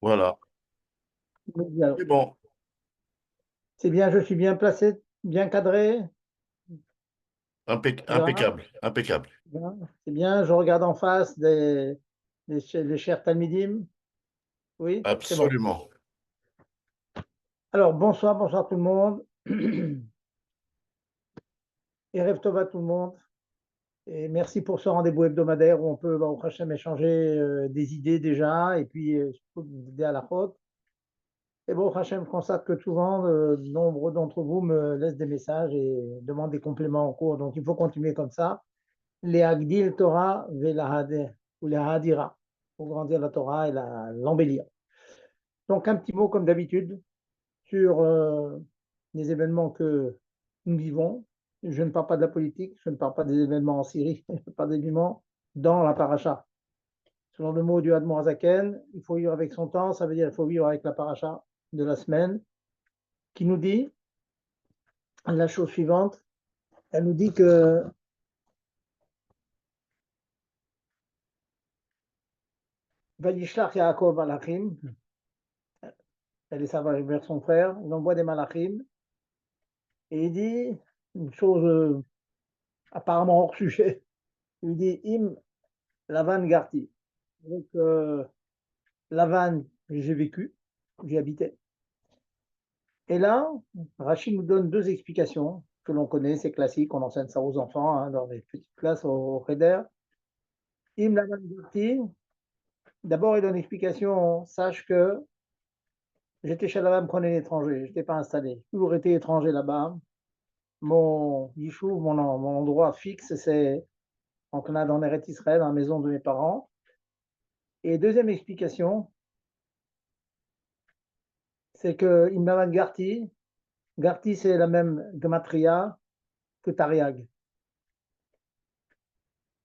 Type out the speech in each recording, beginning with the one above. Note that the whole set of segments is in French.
Voilà. Alors, C'est bon, c'est bien, je suis bien placé, bien cadré. Ça va? impeccable, impeccable. Bien. C'est bien, je regarde en face des chers Talmidim. Oui, c'est bon. Absolument. Alors, bonsoir, bonsoir tout le monde. Erev Tov à tout le monde. Et merci pour ce rendez-vous hebdomadaire où on peut, au Hachem, échanger des idées déjà et puis surtout des idées à la faute. Et bon, Hachem, je constate que souvent, nombre d'entre vous me laissent des messages et demandent des compléments en cours. Donc, il faut continuer comme ça. Les Agdil Torah velahade, ou les Hadira, pour grandir la Torah et l'embellir. Donc, un petit mot, comme d'habitude, sur les événements que nous vivons. Je ne parle pas de la politique, je ne parle pas des événements en Syrie, je parle des événements dans la paracha. Selon le mot du Admor Azaken, il faut vivre avec son temps, ça veut dire qu'il faut vivre avec la paracha de la semaine, qui nous dit la chose suivante. Elle nous dit que Vayishlach Yaakov Malachim, elle est sa vers son frère, il envoie des Malachim, et il dit une chose apparemment hors sujet. Il dit Im Lavan Garti. Donc, Lavan, j'ai vécu, j'y habitais. Et là, Rachid nous donne deux explications que l'on connaît, c'est classique, on enseigne ça aux enfants hein, dans les petites classes au Cheder. Im Lavan Garti, d'abord il donne une explication, sache que j'étais chez Lavan, prenait l'étranger, je n'étais pas installé. J'ai toujours été étranger là-bas. Mon yishuv, mon endroit fixe, c'est en Canada, en Eretz Israël, dans la maison de mes parents. Et deuxième explication, c'est que Imnavan Garti, Garti c'est la même gematria que Tariag.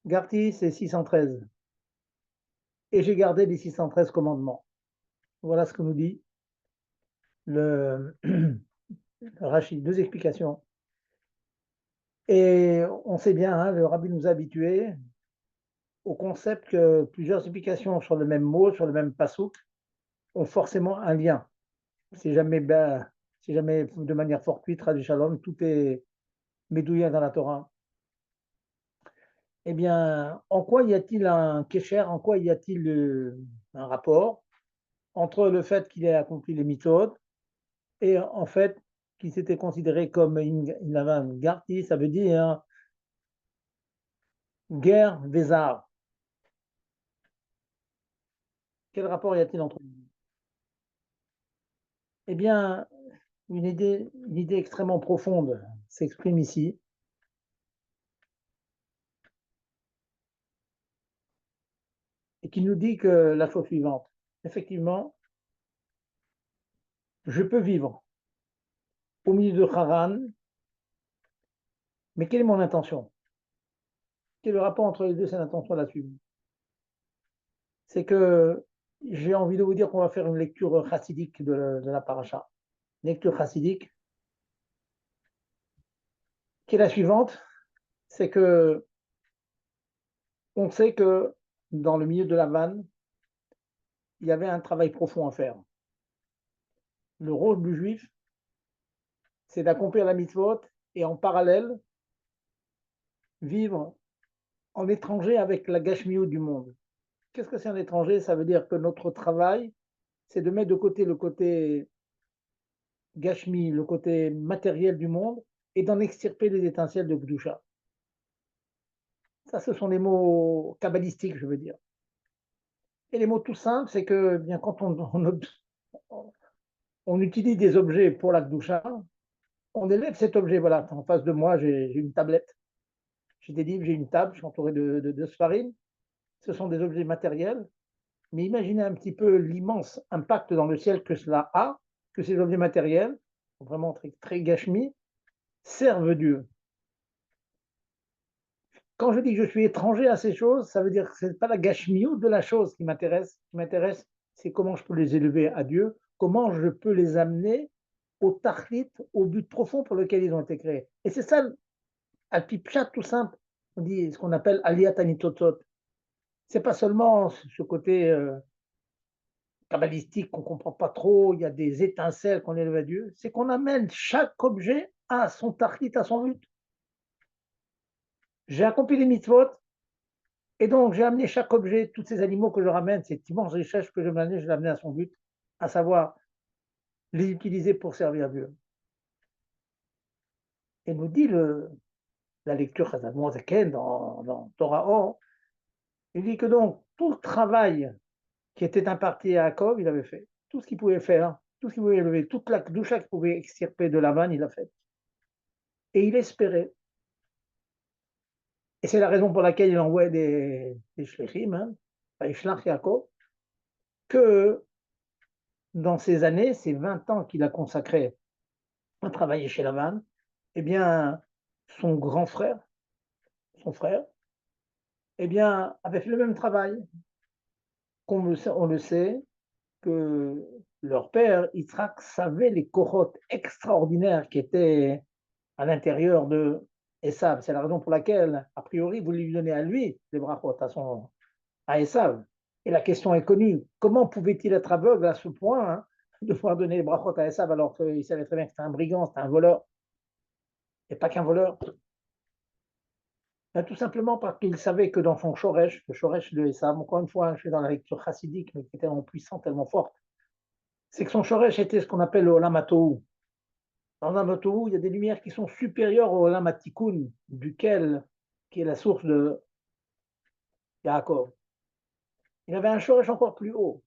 Garti c'est 613. Et j'ai gardé les 613 commandements. Voilà ce que nous dit le Rachid. Deux explications. Et on sait bien, hein, le rabbi nous a habitués au concept que plusieurs explications sur le même mot, sur le même pasouk, ont forcément un lien. Si jamais de manière fortuite, Radi Shalom, tout est médouillé dans la Torah. Eh bien, en quoi y a-t-il un kécher, en quoi y a-t-il un rapport entre le fait qu'il ait accompli les mitzvot et en fait qu'il s'était considéré comme il avait un garti, ça veut dire guerre des arts. Quel rapport y a-t-il entre eux? Eh bien, une idée extrêmement profonde s'exprime ici et qui nous dit que la chose suivante. Effectivement, je peux vivre au milieu de Haran, mais quelle est mon intention? Quel est le rapport entre les deux? C'est l'intention là-dessus. C'est que j'ai envie de vous dire qu'on va faire une lecture chassidique de la paracha. Lecture chassidique, qui est la suivante, c'est que on sait que dans le milieu de la vanne, il y avait un travail profond à faire. Le rôle du juif, c'est d'accomplir la mitzvot et en parallèle vivre en étranger avec la gashmiut du monde. Qu'est-ce que c'est un étranger? Ça veut dire que notre travail, c'est de mettre de côté le côté gashmi, le côté matériel du monde, et d'en extirper les étincelles de Gdusha. Ça, ce sont les mots kabbalistiques, je veux dire. Et les mots tout simples, c'est que bien quand on utilise des objets pour la Gdusha, on élève cet objet. Voilà, en face de moi, j'ai une tablette, j'ai des livres, j'ai une table, je suis entouré de sfarim. Ce sont des objets matériels, mais imaginez un petit peu l'immense impact dans le ciel que cela a, que ces objets matériels, vraiment très, très gashmi, servent Dieu. Quand je dis que je suis étranger à ces choses, ça veut dire que ce n'est pas la gashmiut de la chose qui m'intéresse. Ce qui m'intéresse, c'est comment je peux les élever à Dieu, comment je peux les amener au tachlit, au but profond pour lequel ils ont été créés. Et c'est ça, al-pipchat tout simple, on dit ce qu'on appelle aliyat anitotot. C'est pas seulement ce côté kabbalistique qu'on ne comprend pas trop, il y a des étincelles qu'on élève à Dieu, c'est qu'on amène chaque objet à son tarkit, à son but. J'ai accompli les mitzvot, et donc j'ai amené chaque objet, tous ces animaux que je ramène, cette immense richesse que je vais amener, je l'ai amené à son but, à savoir les utiliser pour servir Dieu. Et nous dit la lecture Chazal Zaken dans Torah Or, il dit que donc tout le travail qui était imparti à Jacob, il avait fait. Tout ce qu'il pouvait faire, tout ce qu'il pouvait élever, toute la doucha qu'il pouvait extirper de la vanne, il l'a fait. Et il espérait, et c'est la raison pour laquelle il envoie des shlichim, Ishlach Yaakov, que dans ces années, ces 20 ans qu'il a consacrés à travailler chez Lavan, eh bien, son grand frère, son frère, eh bien, avait fait le même travail. On le sait, que leur père, Yitzhak, savait les corottes extraordinaires qui étaient à l'intérieur de Esav. C'est la raison pour laquelle, a priori, vous lui donnez à lui les brachot, à Esav. Et la question est connue. Comment pouvait-il être aveugle à ce point de pouvoir donner les brachot à Esav alors qu'il savait très bien que c'était un brigand, c'était un voleur, et pas qu'un voleur? Tout simplement parce qu'il savait que dans son Shoresh, le Shoresh de Esav, encore une fois, je suis dans la lecture chassidique, mais qui est tellement puissante, tellement forte, c'est que son Shoresh était ce qu'on appelle le Olam HaTohu. Dans l'Olam HaTohu, il y a des lumières qui sont supérieures au Olam HaTikun, qui est la source de Yaakov. Il avait un Shoresh encore plus haut.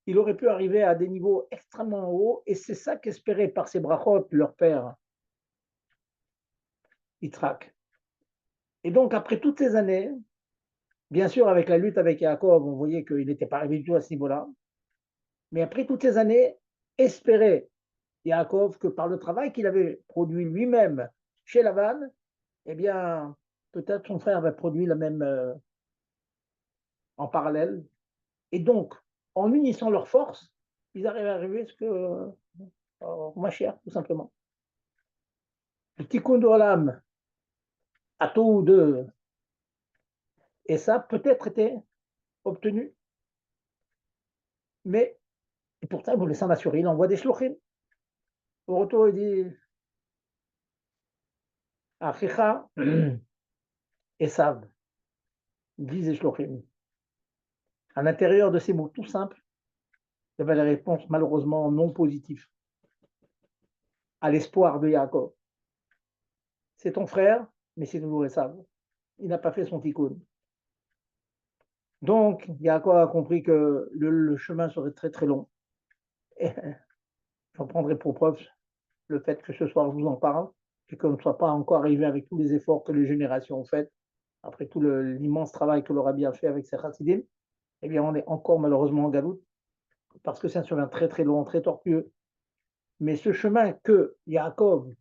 Il aurait pu arriver à des niveaux extrêmement hauts, et c'est ça qu'espérait par ses brachot leur père, Yitzhak. Et donc, après toutes ces années, bien sûr, avec la lutte avec Yaakov, on voyait qu'il n'était pas arrivé du tout à ce niveau-là, mais après toutes ces années, espérait Yaakov que par le travail qu'il avait produit lui-même chez Lavan, eh bien, peut-être son frère avait produit la même en parallèle. Et donc, en unissant leurs forces, ils arrivent à arriver à ce que Mashiach, tout simplement. Le tikkun d'Olam, à taux de, et ça peut-être été obtenu, mais et pourtant, il voulait s'en assurer, il envoie des shluchim. Au retour, il dit Achicha, Esav, disent les shluchim. À l'intérieur de ces mots tout simples, il y avait la réponse malheureusement non positive à l'espoir de Yaakov. C'est ton frère, mais c'est toujours Esav. Il n'a pas fait son tikkun. Donc, Yaakov a compris que le chemin serait très très long. Et j'en prendrai pour preuve le fait que ce soir je vous en parle, et qu'on ne soit pas encore arrivé avec tous les efforts que les générations ont fait, après tout l'immense travail que le Rabbi a fait avec ses chassidim, eh bien on est encore malheureusement en galoute, parce que c'est un chemin très très long, très tortueux. Mais ce chemin que Yaakov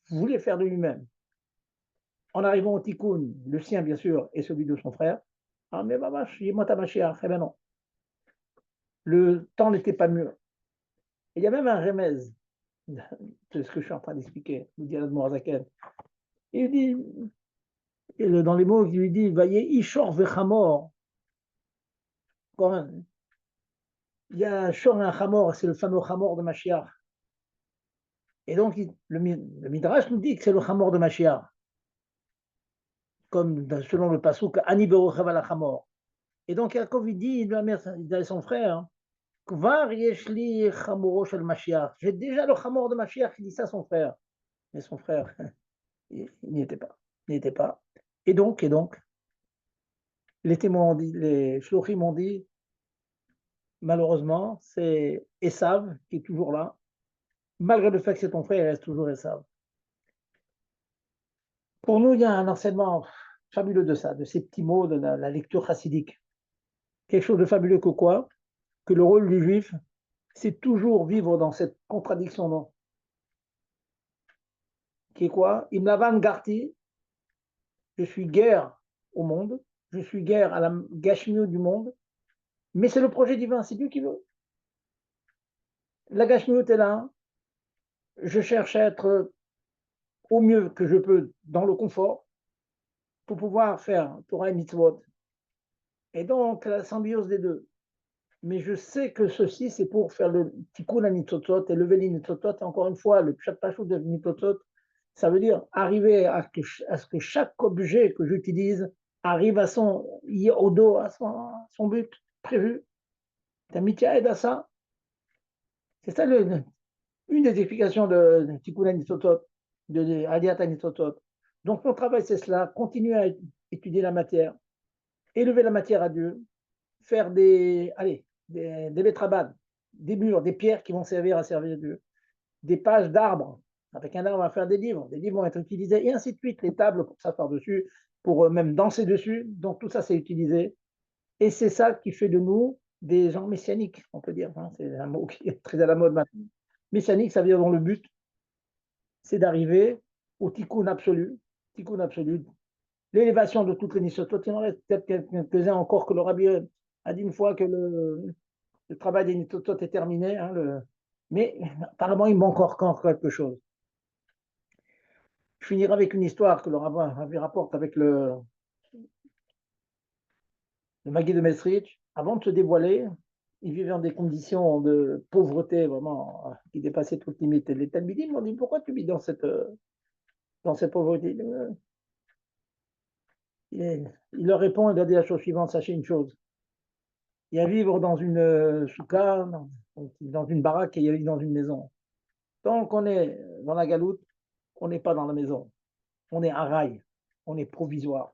voulait faire de lui-même, en arrivant au tikkun, le sien bien sûr, et celui de son frère, ah mais mamash, yemot HaMashiach, eh ben non, le temps n'était pas mûr. Il y a même un remez, c'est ce que je suis en train d'expliquer, nous dit Admor Zaken. Il dit, dans les mots qu'il lui dit, Vaye Ishor Vechamor, il y a un Shor et un Chamor, c'est le fameux Chamor de Mashiach. Et donc, le Midrash nous dit que c'est le Chamor de Mashiach, comme selon le Pasuk, Ani Berochav al Chamor. Et donc, Yaakov, il dit, il a son frère, Kvar Yeshli Chamoro Shel Mashiach. J'ai déjà le Chamor de Mashiach, il dit ça à son frère. Mais son frère, il n'y était pas. Il n'y était pas. Et donc, les témoins ont dit, les shlochim ont dit, malheureusement, c'est Esav qui est toujours là. Malgré le fait que c'est ton frère, il reste toujours Esav. Pour nous, il y a un enseignement fabuleux de ça, de ces petits mots de la lecture chassidique. Quelque chose de fabuleux que quoi? Que le rôle du juif, c'est toujours vivre dans cette contradiction, non? Qui est quoi? Imlavan Garti, je suis guerre au monde, je suis guerre à la gashmiut du monde, mais c'est le projet divin, c'est Dieu qui veut. La gashmiut est là, je cherche à être au mieux que je peux dans le confort pour pouvoir faire Torah et Mitzvot. Et donc, la symbiose des deux. mais je sais que ceci, c'est pour faire le tikkun hanitzotzot et lever les nitzotzot. Et encore une fois, le pshat pashut de nitzotzot, ça veut dire arriver à ce que chaque objet que j'utilise arrive à son yodo, à son but prévu. Tamitia aide à ça. C'est ça une des explications de tikkun hanitzotzot, de Aliyat hanitzotzot. Donc mon travail, c'est cela, continuer à étudier la matière, élever la matière à Dieu, faire des betrabades, des murs, des pierres qui vont servir à servir Dieu, des pages d'arbres. Avec un arbre, on va faire des livres vont être utilisés, et ainsi de suite, les tables pour s'asseoir dessus, pour même danser dessus. Donc tout ça, c'est utilisé. Et c'est ça qui fait de nous des gens messianiques, on peut dire. Hein. C'est un mot qui est très à la mode maintenant. Messianique, ça veut dire dont le but, c'est d'arriver au tikkun absolu, l'élévation de toutes les nissotot. Il en reste peut-être quelques-uns encore que le rabbi a dit une fois que le travail des Nitotot est terminé, hein, mais apparemment il manque encore quelque chose. Je finirai avec une histoire que le rabbin rapporte avec le Magui de Mesrich. Avant de se dévoiler, il vivait dans des conditions de pauvreté vraiment qui dépassaient toute limite. Et les Talmidim m'ont dit pourquoi tu vis dans cette pauvreté. Il leur répond, il leur dit la chose suivante, sachez une chose, il y a à vivre dans une soukha, dans une baraque et il y a vivre dans une maison. Tant qu'on est dans la galoute, on n'est pas dans la maison. On est à rail, on est provisoire.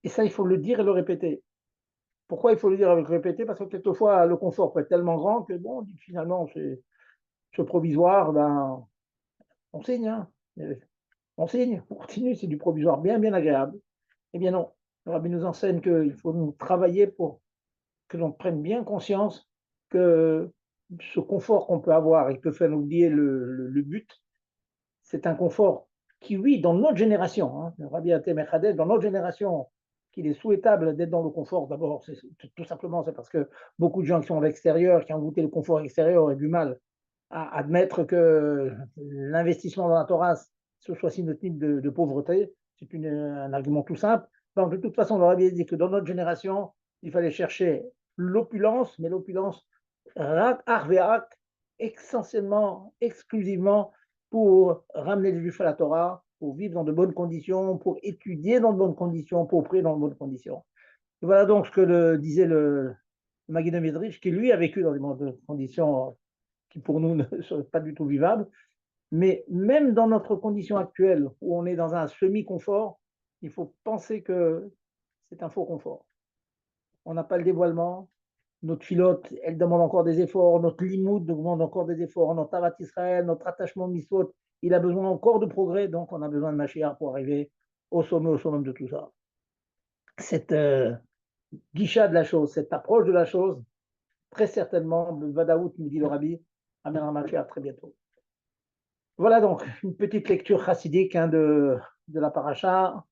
Et ça, il faut le dire et le répéter. Pourquoi il faut le dire et le répéter? Parce que quelquefois, le confort peut être tellement grand que, bon, on dit que finalement, ce provisoire, ben, on signe. Hein. On signe, on continue, c'est du provisoire bien, bien agréable. Eh bien non, le rabbi nous enseigne qu'il faut nous travailler pour que l'on prenne bien conscience que ce confort qu'on peut avoir et qui peut faire oublier le but, c'est un confort qui, oui, dans notre génération, hein, Rabbi Atem Echadel, dans notre génération, qu'il est souhaitable d'être dans le confort. D'abord, tout simplement, c'est parce que beaucoup de gens qui sont à l'extérieur, qui ont goûté le confort extérieur, auraient du mal à admettre que l'investissement dans la Torah, ce soit synonyme de pauvreté. C'est un argument tout simple. Donc, de toute façon, on aurait dit que dans notre génération, il fallait chercher l'opulence, mais l'opulence arvéac, essentiellement, exclusivement pour ramener les juifs à la Torah, pour vivre dans de bonnes conditions, pour étudier dans de bonnes conditions, pour prier dans de bonnes conditions. Et voilà donc ce que disait le Maguide Medrich, qui lui a vécu dans des conditions qui pour nous ne sont pas du tout vivables. Mais même dans notre condition actuelle, où on est dans un semi-confort, il faut penser que c'est un faux confort. On n'a pas le dévoilement, notre filote, elle demande encore des efforts, notre limoud demande encore des efforts, notre Tavat Israël, notre attachement miswot, il a besoin encore de progrès, donc on a besoin de Mashiach pour arriver au sommet de tout ça. Cette guichat de la chose, cette approche de la chose, très certainement, Vadaout, nous dit le Rabbi, amènera Mashiach très bientôt. Voilà donc une petite lecture chassidique hein, de la paracha,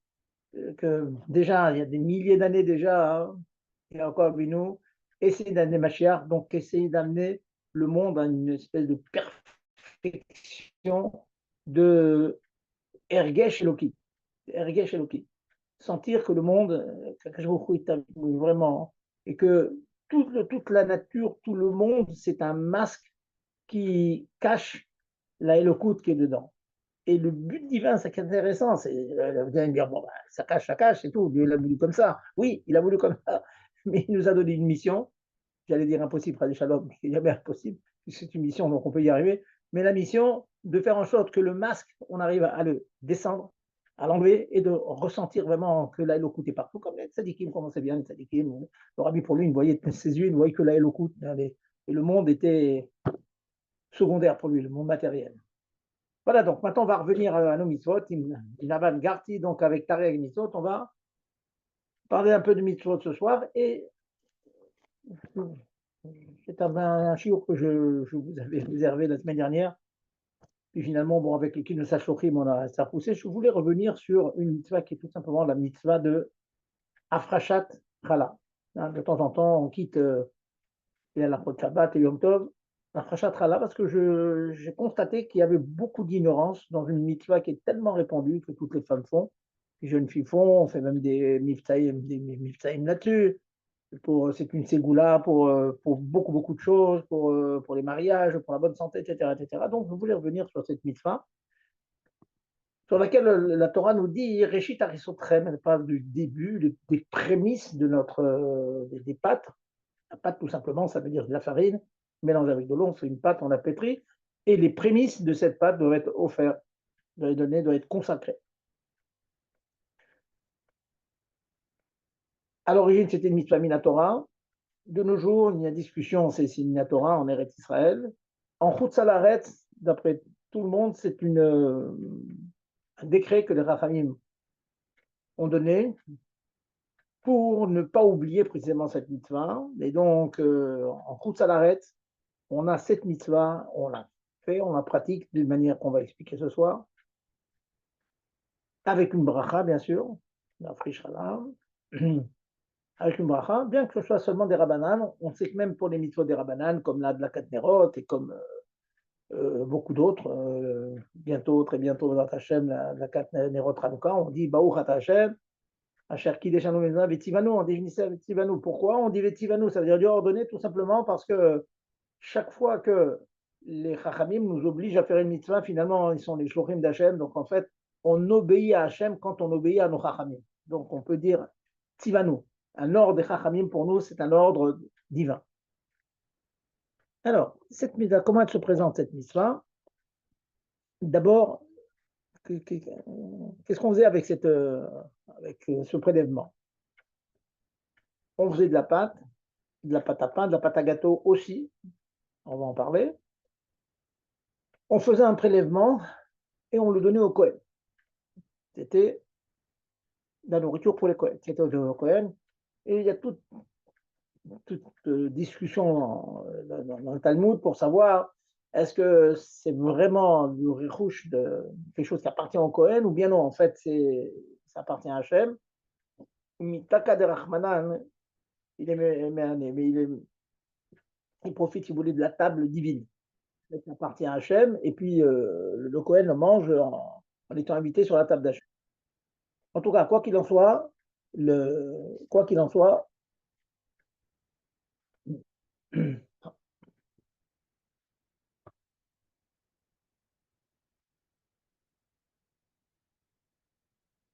que déjà, il y a des milliers d'années déjà, hein, et encore nous, essayer d'amener Mashiach, donc essayer d'amener le monde à une espèce de perfection de Ergesh Eloki. Ergesh Eloki. Sentir que le monde, vraiment, et que toute la nature, tout le monde, c'est un masque qui cache la Elokout qui est dedans. Et le but divin, c'est intéressant. Vous allez me dire, bon, bah, ça cache, c'est tout. Dieu l'a voulu comme ça. Oui, il a voulu comme ça. Mais il nous a donné une mission. J'allais dire impossible, pas des shalom, c'est jamais impossible. C'est une mission, donc on peut y arriver. Mais la mission de faire en sorte que le masque, on arrive à le descendre, à l'enlever et de ressentir vraiment que la Elokut est partout. Comme les tzadikim, comment c'est bien, les tzadikim. Le rabbi, pour lui, il voyait ses yeux, il voyait que la Elokut. Et le monde était secondaire pour lui, le monde matériel. Voilà, donc maintenant on va revenir à nos mitzvot. Inavan Garti, donc avec Tarek Mitzvot, on va parler un peu de mitzvot ce soir. Et c'est un chiour que je vous avais réservé la semaine dernière. Puis finalement, bon, avec l'équipe de Sachorim, on a ça repoussé. Je voulais revenir sur une mitzvah qui est tout simplement la mitzvah de Afrashat Chala. Hein, de temps en temps, on quitte la Shabbat et Yom Tov, Afrashat Chala, parce que j'ai constaté qu'il y avait beaucoup d'ignorance dans une mitzvah qui est tellement répandue que toutes les femmes font. Les jeunes filles font, on fait même des miftaïm là-dessus. c'est une ségoula pour beaucoup, beaucoup de choses, pour les mariages, pour la bonne santé, etc., etc. Donc, je voulais revenir sur cette mitzvah, sur laquelle la Torah nous dit Réchit Arisotrem, elle parle du début, des prémices de des pâtes. La pâte, tout simplement, ça veut dire de la farine mélangée avec de l'eau, on fait une pâte, on la pétrit, et les prémices de cette pâte doivent être offertes, doivent être données, doivent être consacrées. À l'origine, c'était une mitzvah minatora. De nos jours, il y a discussion, c'est minatora en Eretz Israël. En Chutz La'aretz, d'après tout le monde, c'est un décret que les Rachamim ont donné pour ne pas oublier précisément cette mitzvah. Et donc, en Chutz La'aretz, on a cette mitzvah, on l'a fait, on la pratique d'une manière qu'on va expliquer ce soir, avec une bracha, bien sûr, la frichra, avec une bracha, bien que ce soit seulement des rabbanan. On sait que même pour les mitzvot des rabbanan, comme la de la Katnerot et comme beaucoup d'autres, bientôt, très bientôt, dans Hachem, la Katnerot Hanouka, on dit Baruch Ata Hashem, Asher Kidesh Anu Mezna Vetivanu, on dit Vetivanu. Pourquoi on dit Vetivanu? Ça veut dire Dieu ordonné, tout simplement parce que chaque fois que les Chachamim nous obligent à faire une mitzvah, finalement, ils sont les shlochim d'Hachem. Donc, en fait, on obéit à Hachem quand on obéit à nos Chachamim. Donc, on peut dire Tivanu. Un ordre des Chachamim, pour nous, c'est un ordre divin. Alors, cette mitzvah, comment elle se présente, cette mitzvah? D'abord, qu'est-ce qu'on faisait avec ce prélèvement? On faisait de la pâte à pain, de la pâte à gâteau aussi, on va en parler. On faisait un prélèvement et on le donnait au Kohen. C'était la nourriture pour les Kohen. C'était au Kohen. Et il y a toute discussion dans le Talmud pour savoir est-ce que c'est vraiment du richouche de quelque chose qui appartient au Kohen ou bien non, en fait, ça appartient à Hachem. Mitaka de Rahmanan, il profite, si vous voulez, de la table divine. Ça appartient à Hachem, et puis le Kohen le mange en étant invité sur la table d'Hachem. En tout cas, quoi qu'il en soit,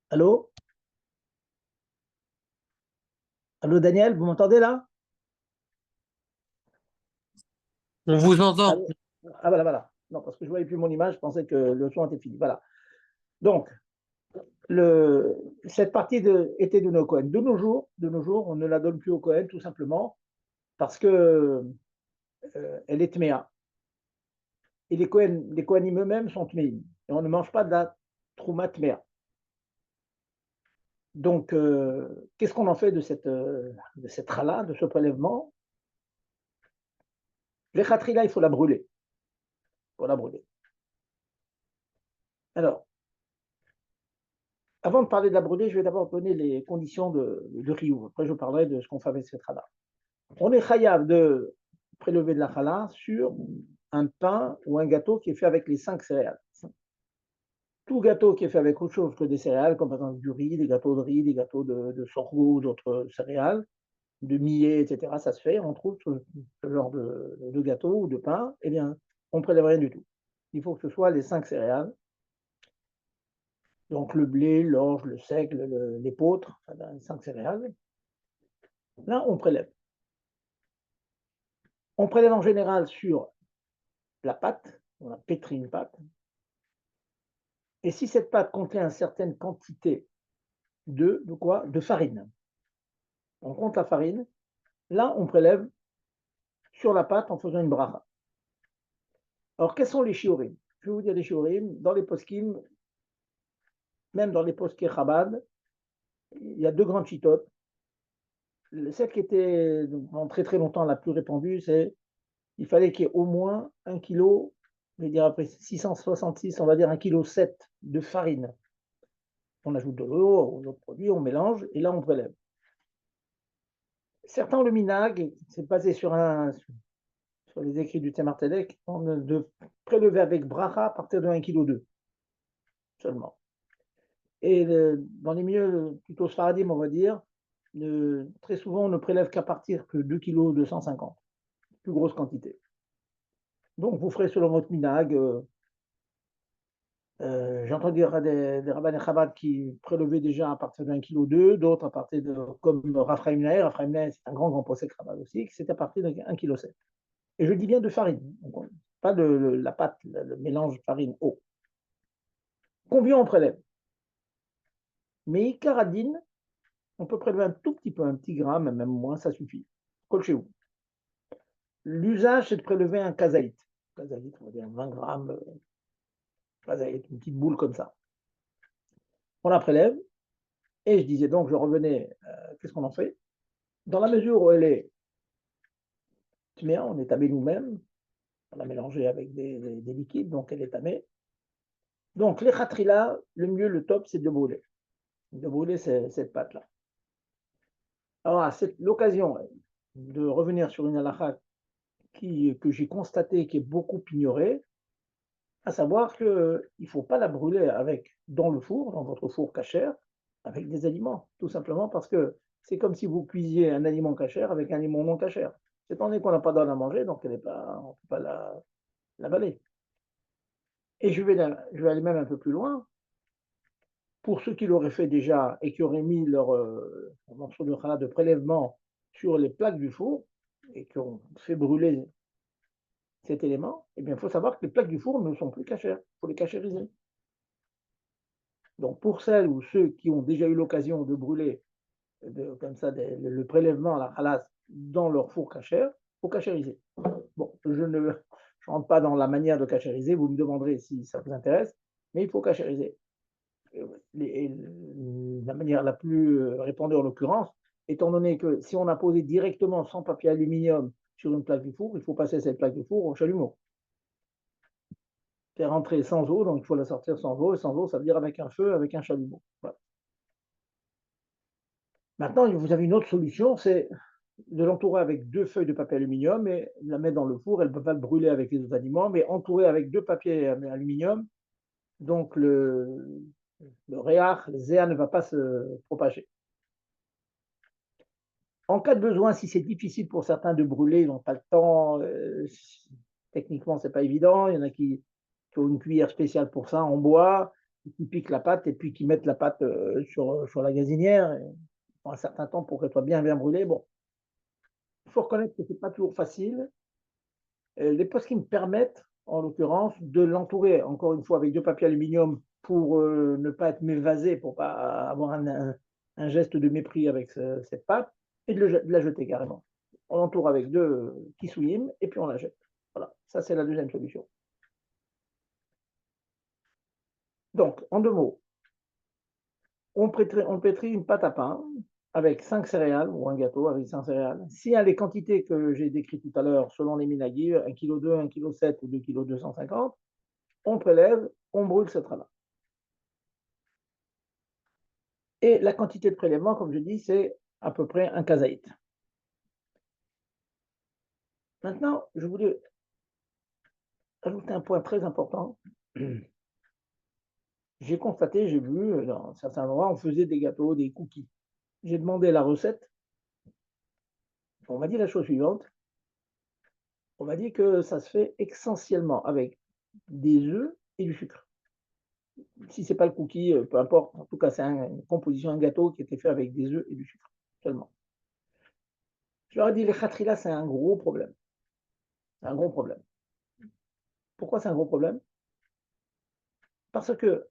allô? Allô, Daniel, vous m'entendez là? On vous entend. Allô. Ah, voilà, voilà. Non, parce que je ne voyais plus mon image, je pensais que le son était fini. Voilà. Donc, cette partie était donnée au Cohen. De nos jours, on ne la donne plus au Cohen, tout simplement parce que elle est tméa. Et les Kohanim eux-mêmes sont tméim. Et on ne mange pas de la trouma tméa. Donc, qu'est-ce qu'on en fait de cette rala, de ce prélèvement? L'échatrila, il faut la brûler. Il faut la brûler. Alors, avant de parler de la brûler, je vais d'abord donner les conditions de Rioux. Après, je parlerai de ce qu'on fait avec cette rala. On est chayav de prélever de la challah sur un pain ou un gâteau qui est fait avec les 5 céréales. Tout gâteau qui est fait avec autre chose que des céréales, comme par exemple du riz, des gâteaux de riz, des gâteaux de sorgho ou d'autres céréales, de millet, etc., ça se fait, on trouve ce genre de gâteau ou de pain, eh bien, on ne prélève rien du tout. Il faut que ce soit les 5 céréales, donc le blé, l'orge, le seigle, l'épeautre, les 5 céréales. Là, on prélève. On prélève en général sur la pâte, on a pétri une pâte, et si cette pâte contient une certaine quantité de quoi? De farine. On compte la farine. Là, on prélève sur la pâte en faisant une bracha. Alors, quels sont les shiurim? Je vais vous dire les shiurim. Dans les poskim, même dans les poskei Chabad, il y a deux grandes chitotes. Celle qui était pendant très très longtemps la plus répandue, c'est il fallait qu'il y ait au moins 1 kilo, je vais dire après 666, on va dire 1,7 kg de farine. On ajoute de l'eau, aux autres produits, on mélange et là on prélève. Certains ont le minag, c'est basé sur les écrits du Tzemar Tzedek, de prélever avec bracha à partir de 1,2 kg seulement. Et dans les milieux plutôt sfaradim, on va dire, très souvent, on ne prélève qu'à partir que 2 kg 250, plus grosse quantité. Donc, vous ferez selon votre minag. J'entends dire des rabbins Chabad qui prélevaient déjà à partir d'un kilo deux, d'autres à partir de, comme Raphaël Nair. Raphaël Nair, c'est un grand possède Chabad aussi, qui c'est à partir d'un kilo sept. Et je dis bien de farine, donc, pas de la pâte, le mélange farine-eau. Combien on prélève? Mais caradine, on peut prélever un tout petit peu, un petit gramme, même moins, ça suffit. Colle chez vous. L'usage, c'est de prélever un kazaït. Kazaït, on va dire 20 grammes, kazaït, une petite boule comme ça. On la prélève, et je disais donc, je revenais, qu'est-ce qu'on en fait? Dans la mesure où elle est tméa, on est tamé nous-mêmes, on l'a mélangée avec des liquides, donc elle est tamée. Donc, les khatrila, le mieux, le top, c'est de brûler. De brûler cette pâte-là. Alors, c'est l'occasion de revenir sur une halakha que j'ai constatée, qui est beaucoup ignorée, à savoir qu'il ne faut pas la brûler dans le four, dans votre four cachère, avec des aliments, tout simplement parce que c'est comme si vous cuisiez un aliment cachère avec un aliment non cachère. Étant donné qu'on n'a pas d'en à manger, donc on ne peut pas l'avaler. Et je vais aller même un peu plus loin. Pour ceux qui l'auraient fait déjà et qui auraient mis leur morceau de challah de prélèvement sur les plaques du four et qui ont fait brûler cet élément, eh bien, il faut savoir que les plaques du four ne sont plus cachères. Il faut les cachériser. Donc, pour celles ou ceux qui ont déjà eu l'occasion de brûler comme ça le prélèvement à la halasse dans leur four cachère, il faut cachériser. Bon, je ne rentre pas dans la manière de cachériser, vous me demanderez si ça vous intéresse, mais il faut cachériser. La manière la plus répandue en l'occurrence, étant donné que si on a posé directement sans papier aluminium sur une plaque du four, il faut passer cette plaque du four au chalumeau. C'est rentré sans eau, donc il faut la sortir sans eau, et sans eau, ça veut dire avec un feu, avec un chalumeau. Voilà. Maintenant, vous avez une autre solution, c'est de l'entourer avec deux feuilles de papier aluminium et la mettre dans le four. Elle ne peut pas le brûler avec les autres aliments, mais entourer avec deux papiers aluminium, donc le réar, le zéa ne va pas se propager. En cas de besoin, si c'est difficile pour certains de brûler, ils n'ont pas le temps, techniquement, ce n'est pas évident. Il y en a qui ont une cuillère spéciale pour ça, en bois, qui piquent la pâte et puis qui mettent la pâte sur la gazinière pour un certain temps pour qu'elle soit bien brûlée. Bon, il faut reconnaître que ce n'est pas toujours facile. Les postes qui me permettent, en l'occurrence, de l'entourer, encore une fois, avec deux papiers aluminium pour ne pas être mévasé, pour ne pas avoir un geste de mépris avec cette pâte, et de la jeter carrément. On l'entoure avec deux kissouim et puis on la jette. Voilà, ça c'est la deuxième solution. Donc, en deux mots, on pétrit une pâte à pain avec 5 céréales ou un gâteau avec 5 céréales. S'il y a les quantités que j'ai décrites tout à l'heure, selon les minagir, 1,2 kg, 1,7 kg ou 2,2 kg 250, on prélève, on brûle ce travail. Et la quantité de prélèvement, comme je dis, c'est à peu près un kazaït. Maintenant, je voulais ajouter un point très important. J'ai constaté, j'ai vu, dans certains endroits, on faisait des gâteaux, des cookies. J'ai demandé la recette. On m'a dit la chose suivante. On m'a dit que ça se fait essentiellement avec des œufs et du sucre. Si ce n'est pas le cookie, peu importe. En tout cas, c'est une composition, un gâteau qui était fait avec des œufs et du sucre seulement. Je leur ai dit, les khatrila, c'est un gros problème. C'est un gros problème. Pourquoi c'est un gros problème? Parce que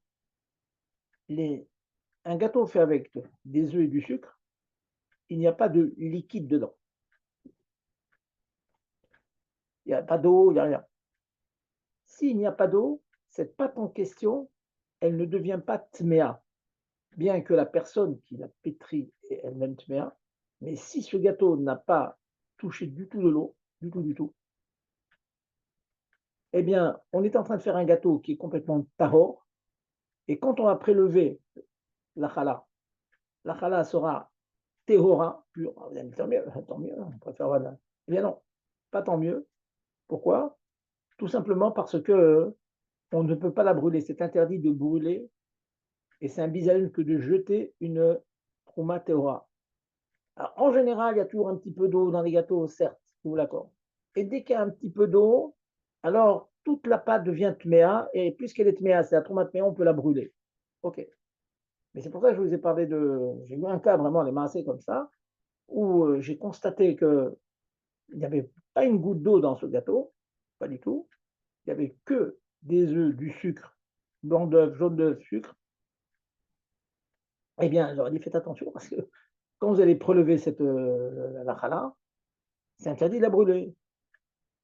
un gâteau fait avec des œufs et du sucre, il n'y a pas de liquide dedans. Il n'y a pas d'eau, il n'y a rien. S'il n'y a pas d'eau, cette pâte en question, elle ne devient pas tméa, bien que la personne qui l'a pétrie est elle-même tméa. Mais si ce gâteau n'a pas touché du tout de l'eau, du tout, eh bien, on est en train de faire un gâteau qui est complètement tahor. Et quand on va prélever la chala sera tehora, pure. Vous allez me dire, tant mieux, on préfère voilà. Eh bien non, pas tant mieux. Pourquoi? Tout simplement parce que on ne peut pas la brûler. C'est interdit de brûler et c'est un bisaïn que de jeter une trouma tehora. Alors, en général, il y a toujours un petit peu d'eau dans les gâteaux, certes, je vous l'accorde. Et dès qu'il y a un petit peu d'eau, alors toute la pâte devient tméa, et puisqu'elle est tméa, c'est la trauma tméa, on peut la brûler. OK. Mais c'est pour ça que je vous ai parlé de. J'ai eu un cas vraiment, les massés comme ça, où j'ai constaté qu'il n'y avait pas une goutte d'eau dans ce gâteau, pas du tout. Il n'y avait que des œufs, du sucre, blanc d'œuf, jaune d'œuf, sucre. Eh bien, j'aurais dit faites attention parce que quand vous allez prélever cette la challah, c'est interdit de la brûler.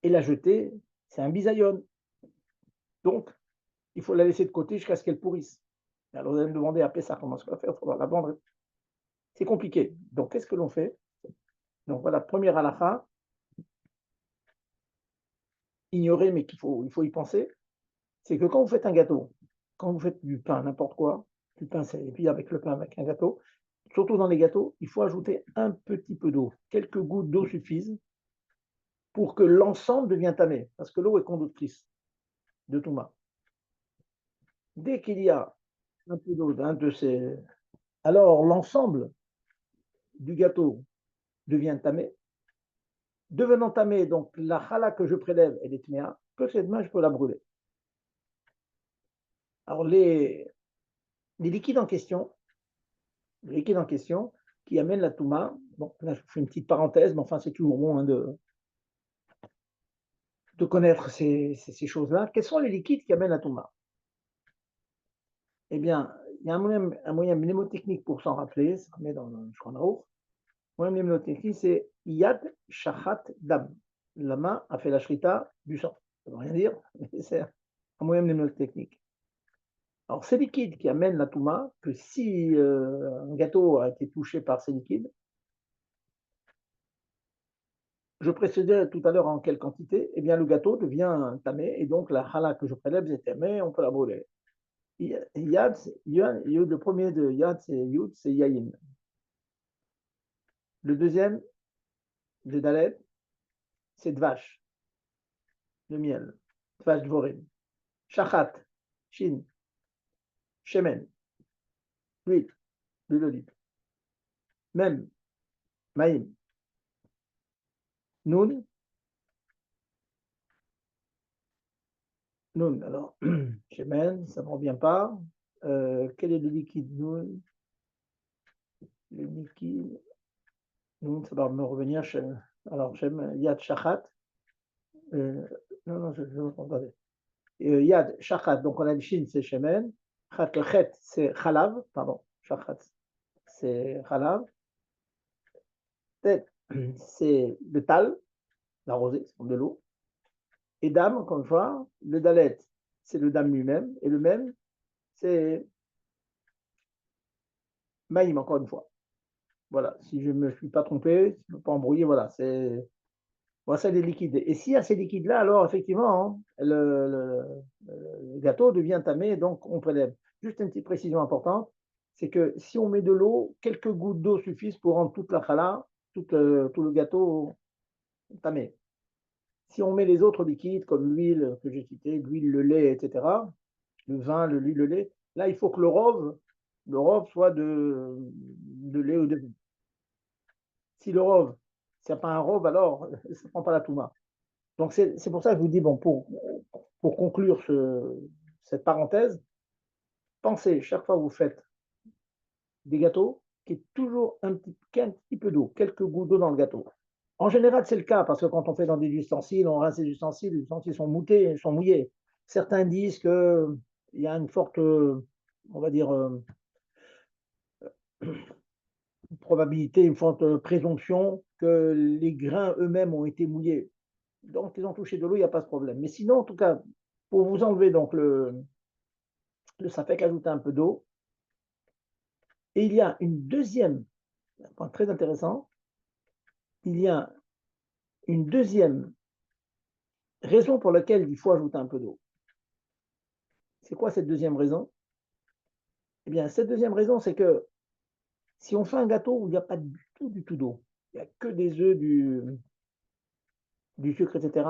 Et la jeter, c'est un bisaïon. Donc, il faut la laisser de côté jusqu'à ce qu'elle pourrisse. Alors, vous allez me demander après ça, comment on va faire? Il faudra la vendre. C'est compliqué. Donc, qu'est-ce que l'on fait? Donc, voilà, première halakha, ignorer, mais il faut y penser, c'est que quand vous faites un gâteau, quand vous faites du pain, n'importe quoi, du pain, et puis avec le pain, avec un gâteau, surtout dans les gâteaux, il faut ajouter un petit peu d'eau. Quelques gouttes d'eau suffisent pour que l'ensemble devienne tamé, parce que l'eau est conductrice de Touma. Dès qu'il y a un peu d'eau, un de ces. Alors l'ensemble du gâteau devient tamé. Devenant tamé, donc la challah que je prélève, elle est tméa, que cette main, je peux la brûler. Alors les liquides en question, le liquide en question qui amène la touma, bon, là je fais une petite parenthèse, mais enfin c'est toujours bon hein, de connaître ces choses-là. Quels sont les liquides qui amènent la touma? Eh bien, il y a un moyen mnémotechnique pour s'en rappeler, c'est comme dans le Shulchan Aruch. Le moyen mnémotechnique, c'est Yad Shachat Dam. La main a fait la shrita du sang. Ça ne veut rien dire, mais c'est un moyen mnémotechnique. Alors, ces liquides qui amènent la touma, que si un gâteau a été touché par ces liquides, je précisais tout à l'heure en quelle quantité, eh bien le gâteau devient tamé, et donc la challah que je prélève est tamée, on peut la brûler. Yad, le premier de Yad, c'est Yud, c'est Yayin. Le deuxième, de Dalet, c'est Dvash, le miel. Dvash Dvorim. Shachat, Shin, Shemen, l'huile, l'huile d'olive. Même, Maïm, Nun, Nun. Alors, Shemen, ça ne revient pas. Quel est le liquide Nun? Le liquide Nun, ça va me revenir. Alors, Yad Shachat. Non, non, je vais regarder. Yad Shachat, donc on a le Shin, c'est Shemen. Chat, le Chet, c'est Chalav, pardon. Shachat, c'est Chalav. Tet, c'est le Tal, la rosée, c'est comme de l'eau. Et Dam, encore une fois, le Dalet, c'est le Dam lui-même. Et le même, c'est Maïm, encore une fois. Voilà, si je ne me suis pas trompé, si je ne peux pas embrouiller, voilà, voilà, c'est des liquides. Et s'il y a ces liquides-là, alors effectivement, hein, le gâteau devient tamé, donc on prélève. Juste une petite précision importante, c'est que si on met de l'eau, quelques gouttes d'eau suffisent pour rendre toute la challah, tout le gâteau tamé. Si on met les autres liquides, comme l'huile que j'ai citée, l'huile, le lait, etc., le vin, l'huile, le lait, là, il faut que le rove soit de lait ou de vin. Si le rove, c'est pas un rove, alors ça ne prend pas la touma. Donc c'est pour ça que je vous dis, bon, pour conclure cette parenthèse, pensez, chaque fois que vous faites des gâteaux, qu'il y ait toujours un petit peu d'eau, quelques gouttes d'eau dans le gâteau. En général, c'est le cas, parce que quand on fait dans des ustensiles, on rince les ustensiles sont sont mouillés. Certains disent qu'il y a une forte, on va dire, probabilité, une forte présomption que les grains eux-mêmes ont été mouillés. Donc, ils ont touché de l'eau, il n'y a pas de problème. Mais sinon, en tout cas, pour vous enlever donc le sapek, ajouter un peu d'eau. Et il y a une deuxième, un point très intéressant, il y a une deuxième raison pour laquelle il faut ajouter un peu d'eau. C'est quoi cette deuxième raison? Eh bien, cette deuxième raison, c'est que si on fait un gâteau où il n'y a pas du tout d'eau, il n'y a que des œufs, du sucre, etc.,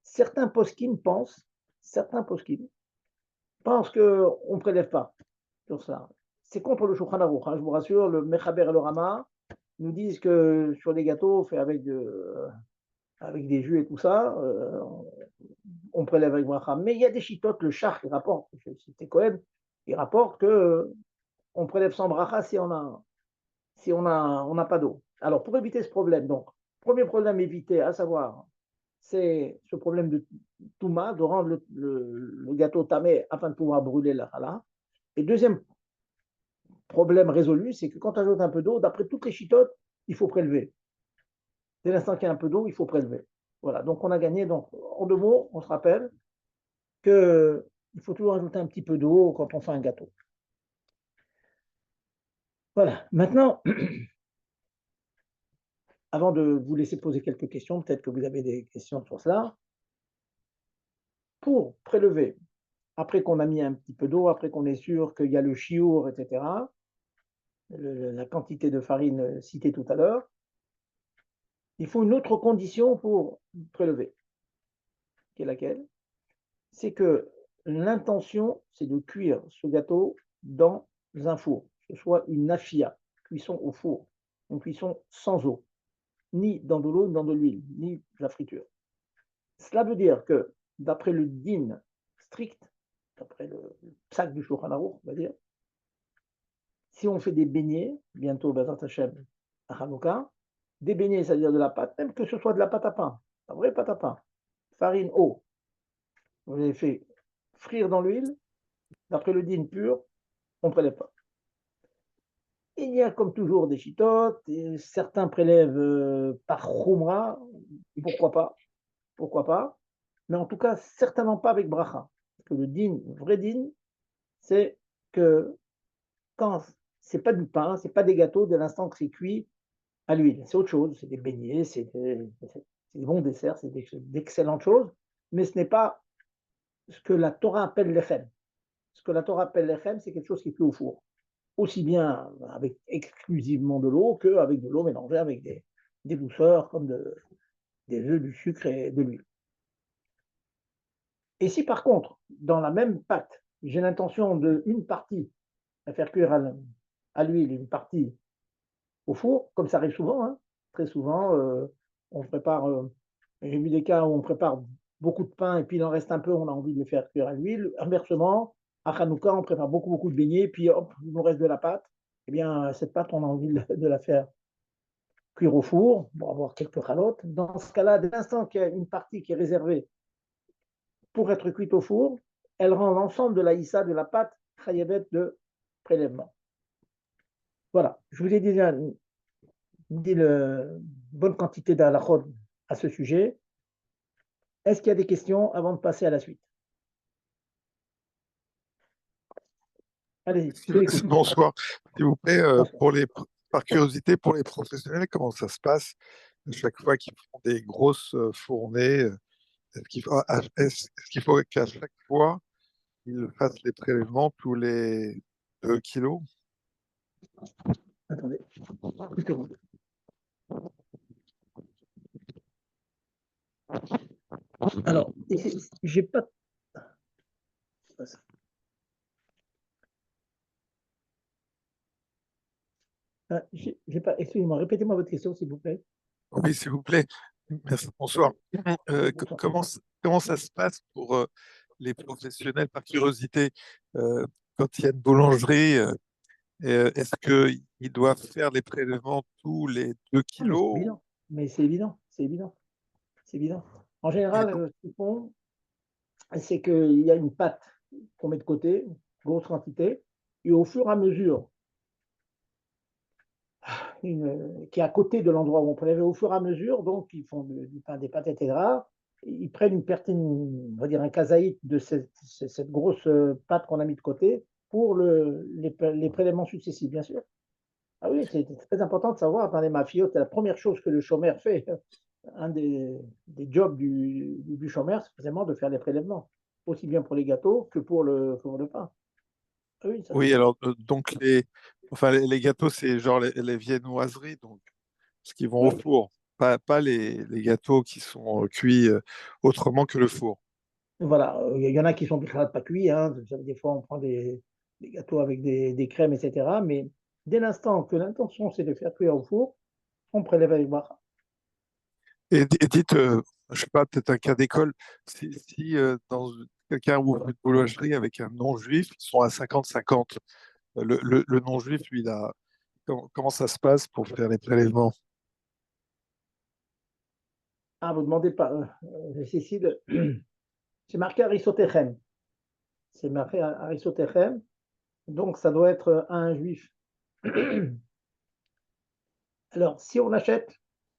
certains poskim pensent qu'on ne prélève pas sur ça. C'est contre le Shulchan Aruch, hein, je vous rassure, le Mechaber et le Rama, nous disent que sur les gâteaux faits avec des jus et tout ça, on prélève avec bracha. Mais il y a des chitotes, le char qui rapporte, c'était Cohen, il rapporte que on prélève sans bracha si on n'a pas d'eau. Alors, pour éviter ce problème, donc, premier problème évité, à savoir, c'est ce problème de touma, de rendre le gâteau tamé afin de pouvoir brûler la challah. Et deuxième problème résolu, c'est que quand tu ajoutes un peu d'eau, d'après toutes les chitotes, il faut prélever. Dès l'instant qu'il y a un peu d'eau, il faut prélever. Voilà, donc on a gagné. Donc, en deux mots, on se rappelle qu'il faut toujours ajouter un petit peu d'eau quand on fait un gâteau. Voilà, maintenant, avant de vous laisser poser quelques questions, peut-être que vous avez des questions sur cela, pour prélever, après qu'on a mis un petit peu d'eau, après qu'on est sûr qu'il y a le chiour, etc., la quantité de farine citée tout à l'heure, il faut une autre condition pour prélever, qui est laquelle? C'est que l'intention, c'est de cuire ce gâteau dans un four, que ce soit une afia, cuisson au four, une cuisson sans eau, ni dans de l'eau, ni dans de l'huile, ni de la friture. Cela veut dire que, d'après le din strict, d'après le psak du Shulchan Aruch, on va dire, si on fait des beignets, bientôt Bezrat Hashem à Hanouka, des beignets, c'est-à-dire de la pâte, même que ce soit de la pâte à pain, la vraie pâte à pain, farine, eau, vous les fait frire dans l'huile, d'après le din pur, on ne prélève pas. Il y a comme toujours des chitotes, et certains prélèvent par khumra, pourquoi pas, mais en tout cas, certainement pas avec bracha. Parce que le din, vrai din, c'est que quand c'est pas du pain, c'est pas des gâteaux dès l'instant que c'est cuit à l'huile. C'est autre chose, c'est des beignets, c'est des bons desserts, c'est d'excellentes choses, mais ce n'est pas ce que la Torah appelle l'echem. Ce que la Torah appelle l'echem, c'est quelque chose qui est cuit au four. Aussi bien avec exclusivement de l'eau qu'avec de l'eau mélangée avec des douceurs comme des œufs, du sucre et de l'huile. Et si par contre, dans la même pâte, j'ai l'intention d'une partie à faire cuire à l'huile, une partie au four, comme ça arrive souvent, hein, très souvent, on prépare, j'ai vu des cas où on prépare beaucoup de pain et puis il en reste un peu, on a envie de le faire cuire à l'huile. Inversement, à Hanouka, on prépare beaucoup de beignets, puis hop, il nous reste de la pâte. Eh bien, cette pâte, on a envie de la faire cuire au four pour avoir quelques chalotes. Dans ce cas-là, dès l'instant qu'il y a une partie qui est réservée pour être cuite au four, elle rend l'ensemble de la issa, de la pâte, chayebet de prélèvement. Voilà, je vous ai déjà dit une bonne quantité d'halachot à ce sujet. Est-ce qu'il y a des questions avant de passer à la suite? Allez-y, je vous écoute. Bonsoir. S'il vous plaît, Bonsoir. par curiosité, pour les professionnels, comment ça se passe à chaque fois qu'ils font des grosses fournées? Est-ce qu'il faut qu'à chaque fois, ils fassent les prélèvements tous les 2 kilos? Attendez, une seconde. Alors, j'ai pas. J'ai pas. Excusez-moi, répétez-moi votre question, s'il vous plaît. Oui, s'il vous plaît. Merci. Bonsoir. Bonsoir. Comment ça se passe pour les professionnels, par curiosité, quand il y a une boulangerie, est-ce qu'ils doivent faire les prélèvements tous les 2 Ah, mais c'est kilos? évident. Mais c'est évident. C'est évident. C'est évident. En Et général, donc, ce qu'ils font, c'est qu'il y a une pâte qu'on met de côté, grosse quantité, et au fur et à mesure, qui est à côté de l'endroit où on prélève, au fur et à mesure, donc ils font du pain, des pâtes, etc. Ils prennent on va dire un kazaït de cette grosse pâte qu'on a mis de côté pour les prélèvements successifs, bien sûr. Ah oui, c'est très important de savoir, dans les mafiotes, c'est la première chose que le chômeur fait. Un des jobs du chômeur, c'est vraiment de faire les prélèvements, aussi bien pour les gâteaux que pour le pain. Ah oui, ça oui, alors donc enfin, les gâteaux, c'est genre les viennoiseries, donc ce qui vont au oui, four, pas les gâteaux qui sont cuits autrement que le four. voilà. Il y en a qui sont pas cuits, hein. Des fois, on prend des gâteaux avec des crèmes, etc. Mais dès l'instant que l'intention, c'est de faire cuire au four, on prélève avec bracha. Et dites, je sais pas, peut-être un cas d'école, si dans quelqu'un ouvre une boulangerie avec un non-juif, ils sont à 50-50. Le non-juif, lui, comment ça se passe pour faire les prélèvements? Ah, vous demandez pas, Cécile, c'est marqué Aristotechem. C'est marqué Aristotechem, donc ça doit être un juif. Alors, si on achète,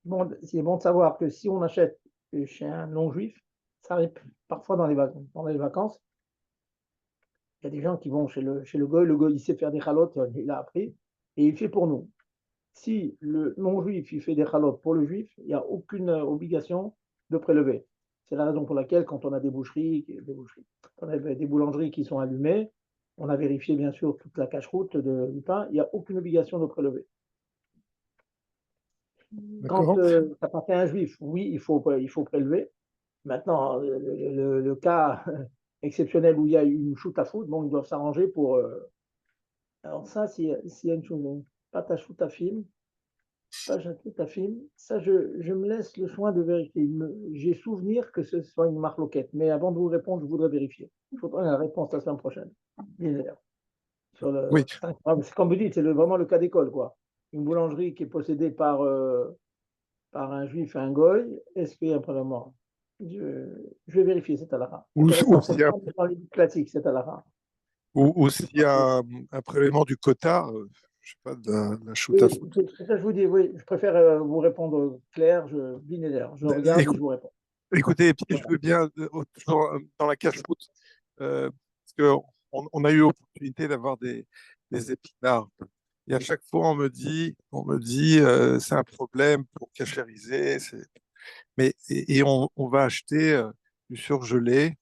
bon, c'est bon de savoir que si on achète chez un non-juif, ça arrive parfois pendant les vacances, il y a des gens qui vont chez le goy il sait faire des chalotes, il a appris, et il fait pour nous. Si le non-juif il fait des chalotes pour le juif, il n'y a aucune obligation de prélever. C'est la raison pour laquelle, quand on a on a des boulangeries qui sont allumées, on a vérifié bien sûr toute la cache-route du pain, il n'y a aucune obligation de prélever. Quand D'accord? ça appartient à un juif, oui, il faut prélever. Maintenant, le cas exceptionnel où il y a une shoot à foot, bon, ils doivent s'arranger pour. Alors, ça, s'il y a une chose, pas ta shoot à film, pas ta film, ça, je me laisse le soin de vérifier. J'ai souvenir que ce soit une marloquette, mais avant de vous répondre, je voudrais vérifier. Il faudra la réponse la semaine prochaine. Sur Oui. c'est comme vous dites, c'est vraiment le cas d'école, quoi. Une boulangerie qui est possédée par un juif et un goy, est-ce qu'il y a un problème? Je vais vérifier, c'est à la fin. Ou, C'est ou pas s'il y a, dans les classiques, c'est à la fin. ou s'il y a un prélèvement du quota, je sais pas, de la shoot à Oui, foot. c'est ça que je vous dis, oui, je préfère vous répondre clair, binaire. Je regarde et je Écoute- vous réponds. Écoutez, et puis je Voilà. veux bien, toujours dans la cache-route, parce qu'on on a eu l'opportunité d'avoir des épinards. Et à chaque fois, on me dit, c'est un problème pour cachériser. Et on va acheter du surgelé.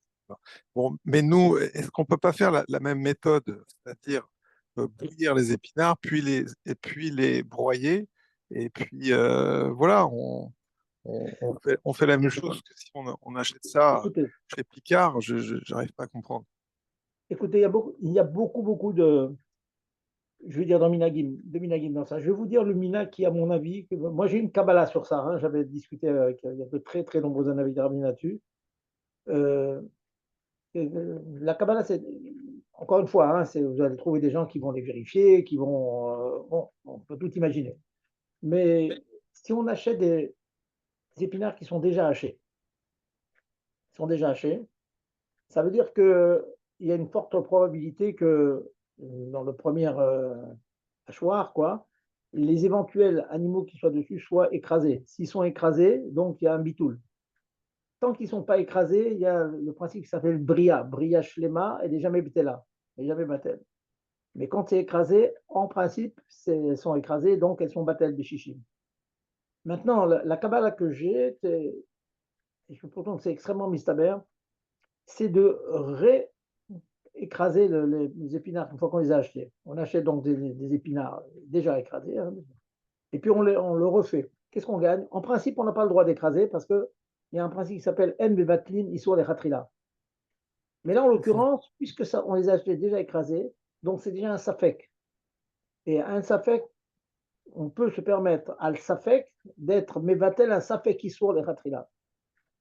Bon, mais nous, est-ce qu'on peut pas faire la même méthode, c'est-à-dire bouillir les épinards, et puis les broyer, et puis voilà, on fait la même chose que si on achète ça Écoutez, chez Picard. J'arrive pas à comprendre. écoutez, il y a beaucoup, beaucoup je vais dire de minagim dans ça. Je vais vous dire le mina qui, à mon avis, moi j'ai une Kabbalah sur ça. Hein, j'avais discuté avec, il y a de très, très nombreux avis de Rabbi là-dessus. Euh, la Kabbalah, c'est, encore une fois, hein, vous allez trouver des gens qui vont les vérifier, qui vont. Bon, on peut tout imaginer. Mais si on achète des épinards qui sont déjà hachés, ça veut dire qu'il y a une forte probabilité que dans le premier hachoir, quoi, les éventuels animaux qui soient dessus soient écrasés. S'ils sont écrasés, donc il y a un bitoul. Tant qu'ils ne sont pas écrasés, il y a le principe qui s'appelle bria shlema, elle n'est jamais bitela, elle n'est jamais batel. Mais quand c'est écrasé, en principe, elles sont écrasées, donc elles sont batel de chichim. Maintenant, la Kabbalah que j'ai, et je pourtant que c'est extrêmement mistaber, c'est de réécraser les épinards une fois qu'on les a achetés. On achète donc des épinards déjà écrasés, hein, et puis on le refait. Qu'est-ce qu'on gagne? En principe, on n'a pas le droit d'écraser parce qu'il y a un principe qui s'appelle En Bevatlin Isur les Khatrila. Mais là, en l'occurrence, puisque ça, on les a achetés déjà écrasés, donc c'est déjà un safek. Et un safek, on peut se permettre à le safek d'être mevatel un safek Isur les Khatrila.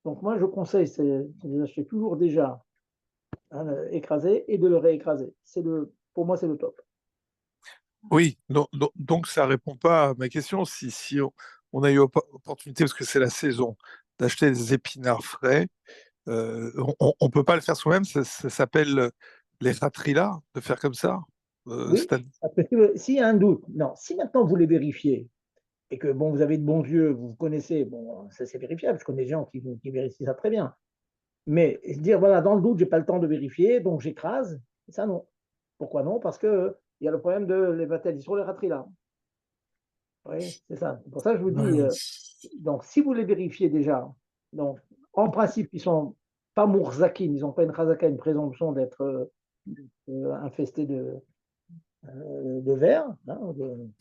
Donc moi, je conseille, c'est de les acheter toujours déjà écrasé et de le réécraser. Pour moi, c'est le top. Oui, donc ça répond pas à ma question. Si on a eu opportunité, parce que c'est la saison, d'acheter des épinards frais, on peut pas le faire soi-même. Ça s'appelle les ratrilas, de faire comme ça. Oui, parce que s'il y a un doute, non, si maintenant vous les vérifiez et que bon, vous avez de bons yeux, vous connaissez, bon, ça c'est vérifiable, je connais des gens qui vérifient ça très bien. Mais dire, voilà, dans le doute, j'ai pas le temps de vérifier, donc j'écrase, ça non. Pourquoi non? Parce que il y a le problème de les sur les rateries là. Oui, c'est ça. C'est pour ça que je vous dis, Ouais. donc si vous les vérifiez déjà, donc en principe, ils sont pas mourzakin, ils n'ont pas une chazaka, une présomption d'être infestés de vers, hein,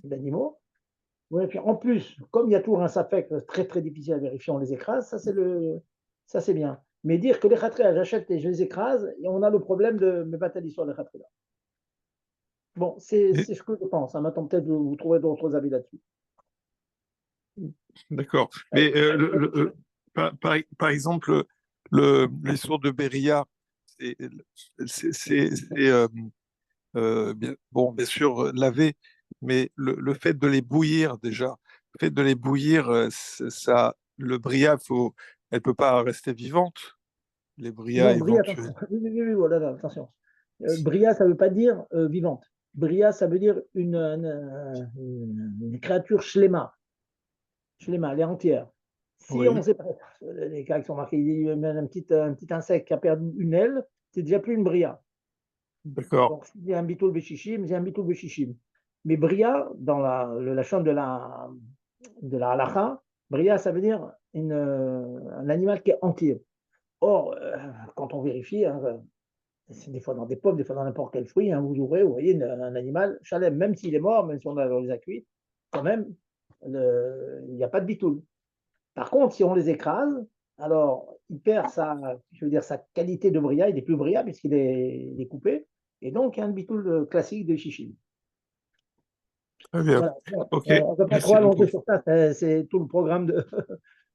d'animaux. Ouais, puis en plus, comme il y a toujours un safek très très difficile à vérifier, on les écrase, ça c'est bien. Mais dire que les khatria, j'achète et je les écrase, et on a le problème de me battre l'histoire des khatria. Bon, c'est Et, ce que je pense. Hein. Maintenant, peut-être vous trouverez d'autres avis là-dessus. D'accord. Mais par exemple, les sourds de Beria, c'est bon, bien sûr, laver, mais le fait de les bouillir déjà, le fait de les bouillir, ça, le Bria, elle peut pas rester vivante. Les Bria Non, bria, attention. éventuels. Oui, oui, oui, oui, voilà, là, attention. Bria, ça ne veut pas dire vivante. Bria, ça veut dire une créature shléma. Shléma, elle est entière. Si on Oui, sait pas, les cas qui sont marqués, il y a même un petit insecte qui a perdu une aile, c'est déjà plus une bria. d'accord. Donc, il y a un bitoul béchichim, j'ai un bitoul béchichim. Mais bria, dans la chambre de la halakha, bria, ça veut dire un animal qui est entier. Or, quand on vérifie, hein, c'est des fois dans des pommes, des fois dans n'importe quel fruit, hein, vous ouvrez, vous voyez un animal chalem, même s'il est mort, même si on les a cuits, quand même, il n'y a pas de bitoul. Par contre, si on les écrase, alors il perd je veux dire, sa qualité de bria, il n'est plus bria puisqu'il est coupé, et donc il y a un bitoul classique de chichim. Très bien. Voilà. Bon, OK. on ne peut pas trop Merci allonger beaucoup. sur ça, c'est tout le programme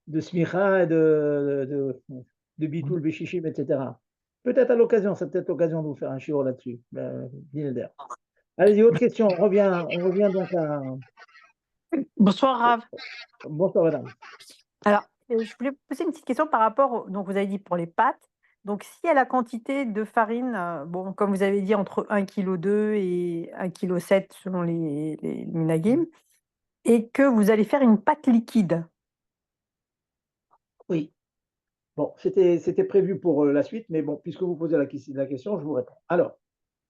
de smicha et de bitoul beshichim, etc. Peut-être à l'occasion, c'est peut-être l'occasion de vous faire un chiot là-dessus. Dineder. Allez-y, autre question. On revient donc à. Bonsoir Rav. Bonsoir, madame. Alors, je voulais vous poser une petite question par rapport, donc vous avez dit pour les pâtes. Donc, si à la quantité de farine, bon, comme vous avez dit, entre 1,2 kg et 1,7 kg selon les minagim, et que vous allez faire une pâte liquide. Oui. Bon, c'était prévu pour la suite, mais bon, puisque vous posez la question, je vous réponds. Alors,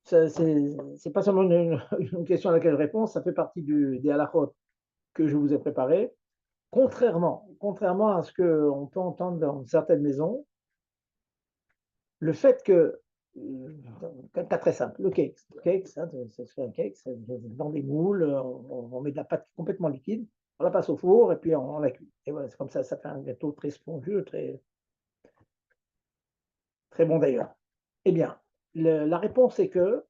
c'est pas seulement une question à laquelle je réponds, ça fait partie des halakhot que je vous ai préparés. Contrairement à ce qu'on peut entendre dans certaines maisons, le fait que, un cas très simple, le cake, ça, c'est un cake, c'est dans des moules, on met de la pâte complètement liquide, on la passe au four et puis on la cuit. Et voilà, c'est comme ça fait un gâteau très spongieux, très, très bon d'ailleurs. Eh bien, la réponse est que,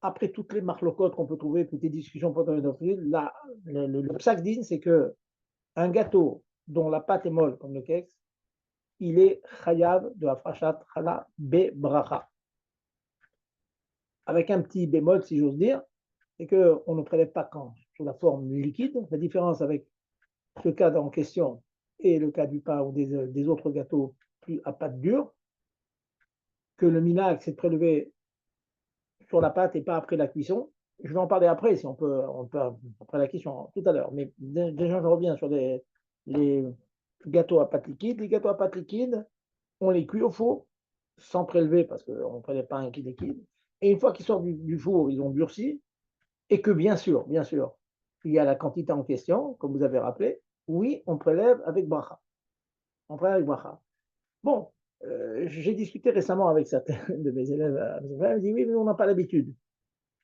après toutes les marlocotes qu'on peut trouver, toutes les discussions pendant une offre, le psaq-din, c'est que un gâteau dont la pâte est molle, comme le cake, il est chayav de afrashat chala be bracha. Avec un petit bémol, si j'ose dire, c'est qu'on ne prélève pas quand sous la forme liquide. La différence avec ce cas en question et le cas du pain ou des autres gâteaux plus à pâte dure, que le minag, c'est de prélever sur la pâte et pas après la cuisson. Je vais en parler après, si on peut après la cuisson tout à l'heure. Mais déjà, je reviens sur les gâteaux à pâte liquide. Les gâteaux à pâte liquide, on les cuit au four sans prélever parce qu'on ne prélève pas un qui liquide. Et une fois qu'ils sortent du four, ils ont durci. Et que bien sûr, il y a la quantité en question, comme vous avez rappelé. Oui, on prélève avec bracha. On prélève avec bracha. Bon, j'ai discuté récemment avec certains de mes élèves. Ils me disent oui, mais on n'a pas l'habitude.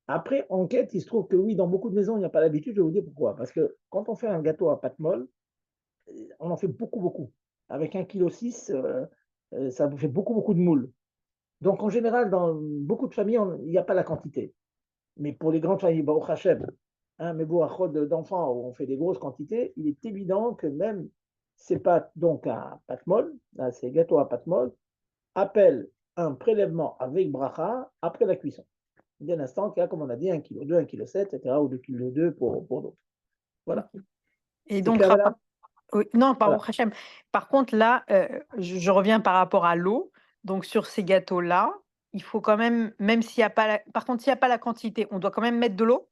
Après enquête, il se trouve que oui, dans beaucoup de maisons, il n'y a pas l'habitude. Je vais vous dire pourquoi. Parce que quand on fait un gâteau à pâte molle, on en fait beaucoup, beaucoup. Avec 1,6 kg, ça vous fait beaucoup, beaucoup de moules. Donc, en général, dans beaucoup de familles, il n'y a pas la quantité. Mais pour les grandes familles, au Hachem, mais pour un d'enfants où on fait des grosses quantités, il est évident que même ces pâtes, donc à pâte molle, ces gâteaux à pâte molle, appellent un prélèvement avec bracha après la cuisson. Dès l'instant qu'il y a, comme on a dit, 1,2 kg, 1,7 kg, etc., ou 2,2 kg pour d'autres. Voilà. Et C'est donc, clair, madame? oui, non, pas au Voilà. Hachem. Par contre, là, je reviens par rapport à l'eau. Donc, sur ces gâteaux-là, il faut quand même s'il n'y a pas par contre, s'il n'y a pas la quantité, on doit quand même mettre de l'eau.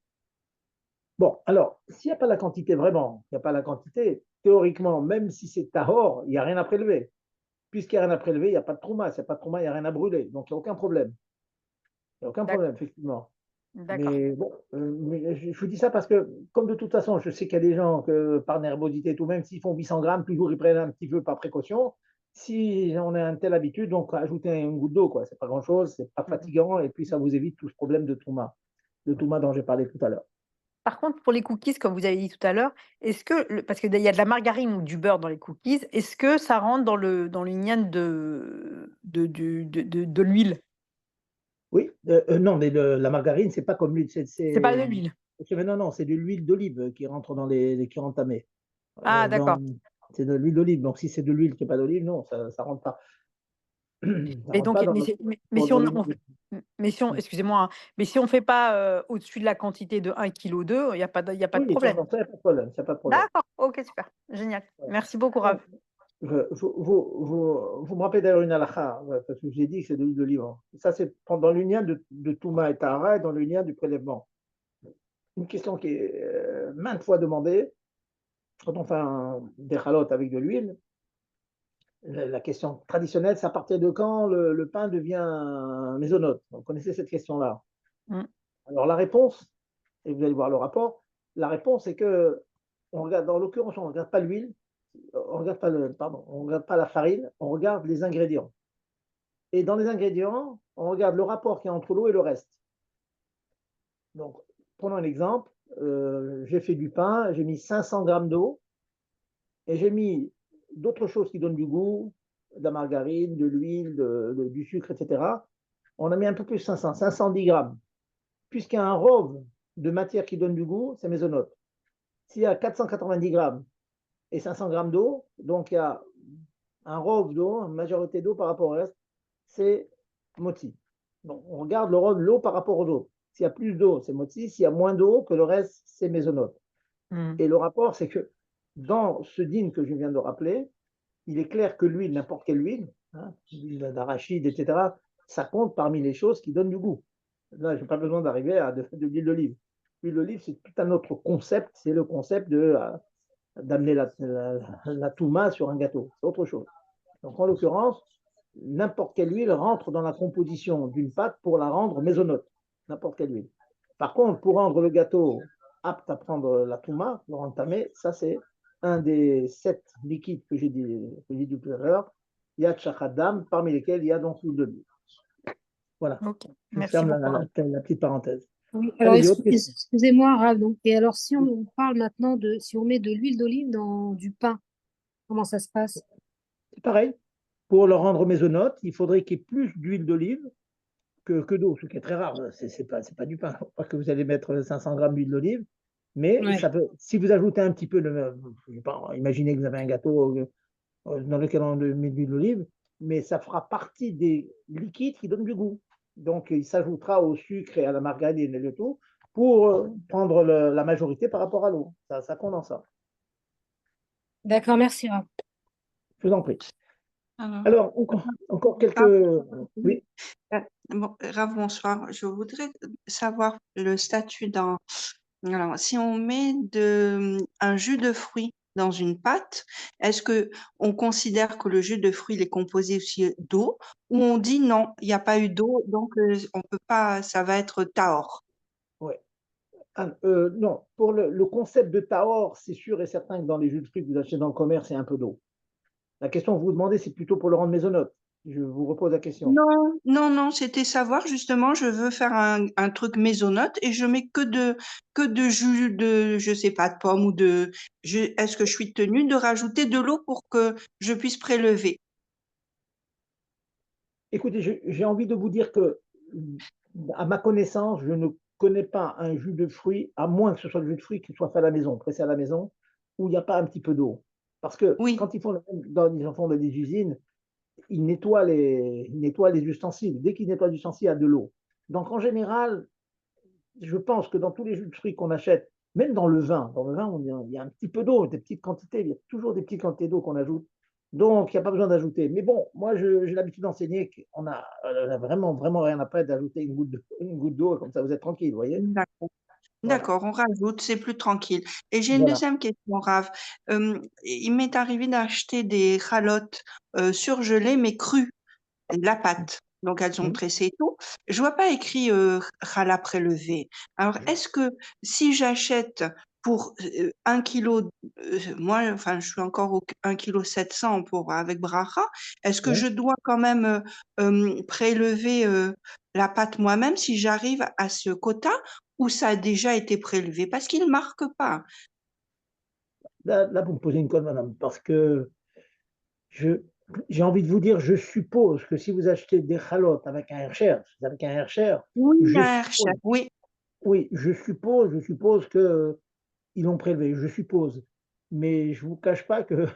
Bon, alors, s'il n'y a pas la quantité, vraiment, il n'y a pas la quantité, théoriquement, même si c'est tahor, il n'y a rien à prélever. Puisqu'il n'y a rien à prélever, il n'y a pas de trauma. S'il n'y a pas de trauma, il n'y a rien à brûler. Donc, il n'y a aucun problème. Il n'y a aucun problème, effectivement. D'accord. Mais bon, je vous dis ça parce que, comme de toute façon, je sais qu'il y a des gens que par nervosité, tout même s'ils font 800 grammes, toujours ils prennent un petit peu par précaution. Si on a une telle habitude, donc ajouter une goutte d'eau, quoi. C'est pas grand-chose, c'est pas Mhm. fatigant, et puis ça vous évite tout ce problème de touma dont j'ai parlé tout à l'heure. Par contre, pour les cookies, comme vous avez dit tout à l'heure, est-ce que, parce qu'il y a de la margarine ou du beurre dans les cookies, est-ce que ça rentre dans le lien de l'huile? Oui, non, mais la margarine, c'est pas comme l'huile, C'est pas de l'huile. non, non, c'est de l'huile d'olive qui rentre qui rentre tamée. Ah, dans, d'accord. c'est de l'huile d'olive. Donc, si c'est de l'huile qui n'est pas d'olive, non, ça ne rentre pas. Ça Et rentre donc, pas dans notre mais pour si de on, l'huile on- d'olive. mais si on, excusez-moi, hein, mais si on fait pas au-dessus de la quantité de 1,2 kg, il y a pas de Oui, ça, problème. non, ça, il n'y a pas de problème. Ça, y a pas de problème. D'accord, ok, super, génial. Ouais. Merci beaucoup, Donc, Rav. vous me rappelez d'ailleurs une halakha, ouais, parce que je vous ai dit que c'est de l'huile d'olive. Hein. Ça, c'est dans le lien de Touma et Tahara et dans le lien du prélèvement. Une question qui est maintes fois demandée, quand on fait des chalotes avec de l'huile, la question traditionnelle, c'est à partir de quand le pain devient mésonote. Vous connaissez cette question-là. Mm. Alors la réponse, et vous allez voir le rapport, la réponse est que, on regarde, dans l'occurrence, on ne regarde pas l'huile, on regarde pas on regarde pas la farine, on regarde les ingrédients. Et dans les ingrédients, on regarde le rapport qu'il y a entre l'eau et le reste. Donc, prenons un exemple. J'ai fait du pain, j'ai mis 500 grammes d'eau et j'ai mis d'autres choses qui donnent du goût, de la margarine, de l'huile, du sucre, etc. On a mis un peu plus 510 grammes. Puisqu'il y a un rove de matière qui donne du goût, c'est mésonote. S'il y a 490 grammes et 500 grammes d'eau, donc il y a un rove d'eau, une majorité d'eau par rapport au reste, c'est moti. Donc on regarde le rove de l'eau par rapport aux autres. S'il y a plus d'eau, c'est moti. S'il y a moins d'eau que le reste, c'est mésonote. Mm. Et le rapport, c'est que dans ce dîne que je viens de rappeler, il est clair que l'huile, n'importe quelle huile, hein, l'huile d'arachide, etc., ça compte parmi les choses qui donnent du goût. Là, je n'ai pas besoin d'arriver à de l'huile d'olive. L'huile d'olive, c'est tout un autre concept. C'est le concept d'amener la touma sur un gâteau. C'est autre chose. Donc, en l'occurrence, n'importe quelle huile rentre dans la composition d'une pâte pour la rendre mésonote. N'importe quelle huile. Par contre, pour rendre le gâteau apte à prendre la touma, le rendre tamé, ça c'est un des 7 liquides que j'ai dit tout à l'heure. Il y a tchachadam, parmi lesquels il y a donc l'huile d'olive. Voilà, Ok, je merci ferme beaucoup, Rav. la petite parenthèse. Oui, alors Allez-y, autre question. excusez-moi, Rav, donc, et alors si on parle maintenant si on met de l'huile d'olive dans du pain, comment ça se passe? C'est pareil. Pour le rendre mésonote, il faudrait qu'il y ait plus d'huile d'olive que d'eau, ce qui est très rare. C'est pas du pain. Il ne faut pas que vous allez mettre 500 grammes d'huile d'olive. Mais Ouais. si vous ajoutez un petit peu je sais pas, imaginez que vous avez un gâteau dans lequel on met de l'huile d'olive, mais ça fera partie des liquides qui donnent du goût. Donc, il s'ajoutera au sucre et à la margarine et le tout pour prendre la majorité par rapport à l'eau. Ça condense ça. D'accord, merci, Rav. Je vous en prie. Alors, Alors, encore quelques. Oui, bon, Rav, bonsoir. Je voudrais savoir le statut dans. Alors, si on met un jus de fruits dans une pâte, est-ce que on considère que le jus de fruits il est composé aussi d'eau, ou on dit non, il n'y a pas eu d'eau, donc on peut pas, ça va être tahor. ouais. Non, pour le concept de tahor, c'est sûr et certain que dans les jus de fruits que vous achetez dans le commerce, il y a un peu d'eau. La question que vous vous demandez, c'est plutôt pour le rendre mésonote. Je vous repose la question. Non, non, non, c'était savoir justement, je veux faire un truc maisonnote et je mets que de jus de, je sais pas, de pomme ou est-ce que je suis tenue de rajouter de l'eau pour que je puisse prélever? Écoutez, j'ai envie de vous dire que, à ma connaissance, je ne connais pas un jus de fruits, à moins que ce soit le jus de fruits qui soit fait à la maison, pressé à la maison, où il n'y a pas un petit peu d'eau. Parce que Oui, quand ils font ils en font dans des usines, ils nettoient les ustensiles. Dès qu'ils nettoient les ustensiles, il y a de l'eau. Donc, en général, je pense que dans tous les jus de fruits qu'on achète, même dans le vin, il y a un petit peu d'eau, des petites quantités, il y a toujours des petites quantités d'eau qu'on ajoute. Donc, il n'y a pas besoin d'ajouter. Mais bon, moi, j'ai l'habitude d'enseigner qu'on a vraiment, vraiment rien à perdre d'ajouter une goutte d'eau, comme ça, vous êtes tranquille, vous voyez. d'accord. Voilà. D'accord, on rajoute, c'est plus tranquille. Et j'ai une Voilà. deuxième question, Rav. Il m'est arrivé d'acheter des chalotes surgelées mais crues, la pâte. Donc elles sont tressées et tout. Je vois pas écrit challah prélevé. Alors est-ce que si j'achète pour 1 kilo, moi, enfin, je suis encore au 1,7 kg avec bracha, est-ce que Ouais. je dois quand même prélever la pâte moi-même si j'arrive à ce quota ou ça a déjà été prélevé? Parce qu'il ne marque pas. Là, vous me posez une colle, madame, parce que j'ai envie de vous dire, je suppose que si vous achetez des chalotes avec un Hercher, Oui, je un suppose, chef, oui. oui, je suppose qu'ils l'ont prélevé, je suppose. mais je ne vous cache pas que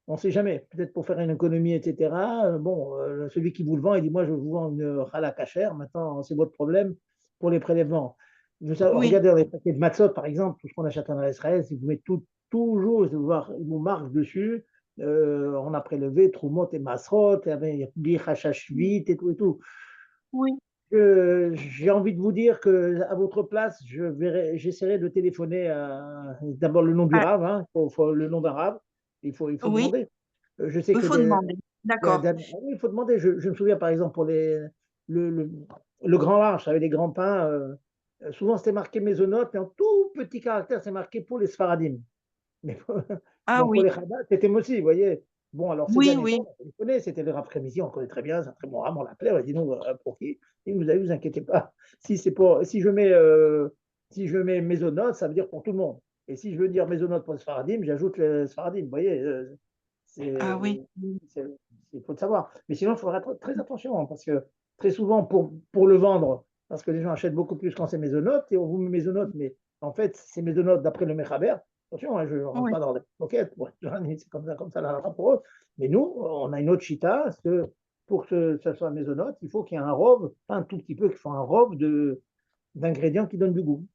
on ne sait jamais. Peut-être pour faire une économie, etc. Bon, celui qui vous le vend, il dit, moi, je vous vends une challah cachère. Maintenant, c'est votre problème pour les prélèvements. Oui, Regardez dans les paquets de matzot, par exemple, tout ce qu'on achète en Israël, si vous mettez toujours, il vous marque dessus, on a prélevé Trumot et Masrot, et Bichachashvit et tout et tout. oui. J'ai envie de vous dire que à votre place, j'essaierai de téléphoner d'abord le nom du Ah, Rav, hein, le nom d'un Rav, il faut oui, demander. Je sais il que faut demander. D'accord. oui, il faut demander. Je me souviens par exemple pour le, le, le grand large, avec les grands pains, souvent c'était marqué maisonnote, et en tout petit caractère, c'est marqué pour les Sfaradim. Mais Ah bon, pour oui, les Chabad, c'était aussi, vous voyez. Bon, alors ces oui, derniers oui. temps, on les connaît, c'était le Rav Frémisi, on connaît très bien, c'est un très bon Rav, on l'appelait, on a dit non, pour qui? Il nous a dit, vous inquiétez pas, si je mets maisonnote, ça veut dire pour tout le monde. Et si je veux dire maisonnote pour le Sfaradim, j'ajoute le Sfaradim, vous voyez. Ah oui. Il faut le savoir. Mais sinon, il faudra être très attention, hein, parce que très souvent, pour le vendre, parce que les gens achètent beaucoup plus quand c'est maisonnote, et on vous met maisonnote, mais en fait, c'est maisonnote d'après le Mechaber. Attention, hein, je ne rentre Oui. pas dans les pockets, c'est comme ça la pour eux. Mais nous, on a une autre chita, parce que pour que ça soit maisonnote, il faut qu'il y ait un robe, pas un tout petit peu, qu'il faut un robe d'ingrédients qui donnent du goût.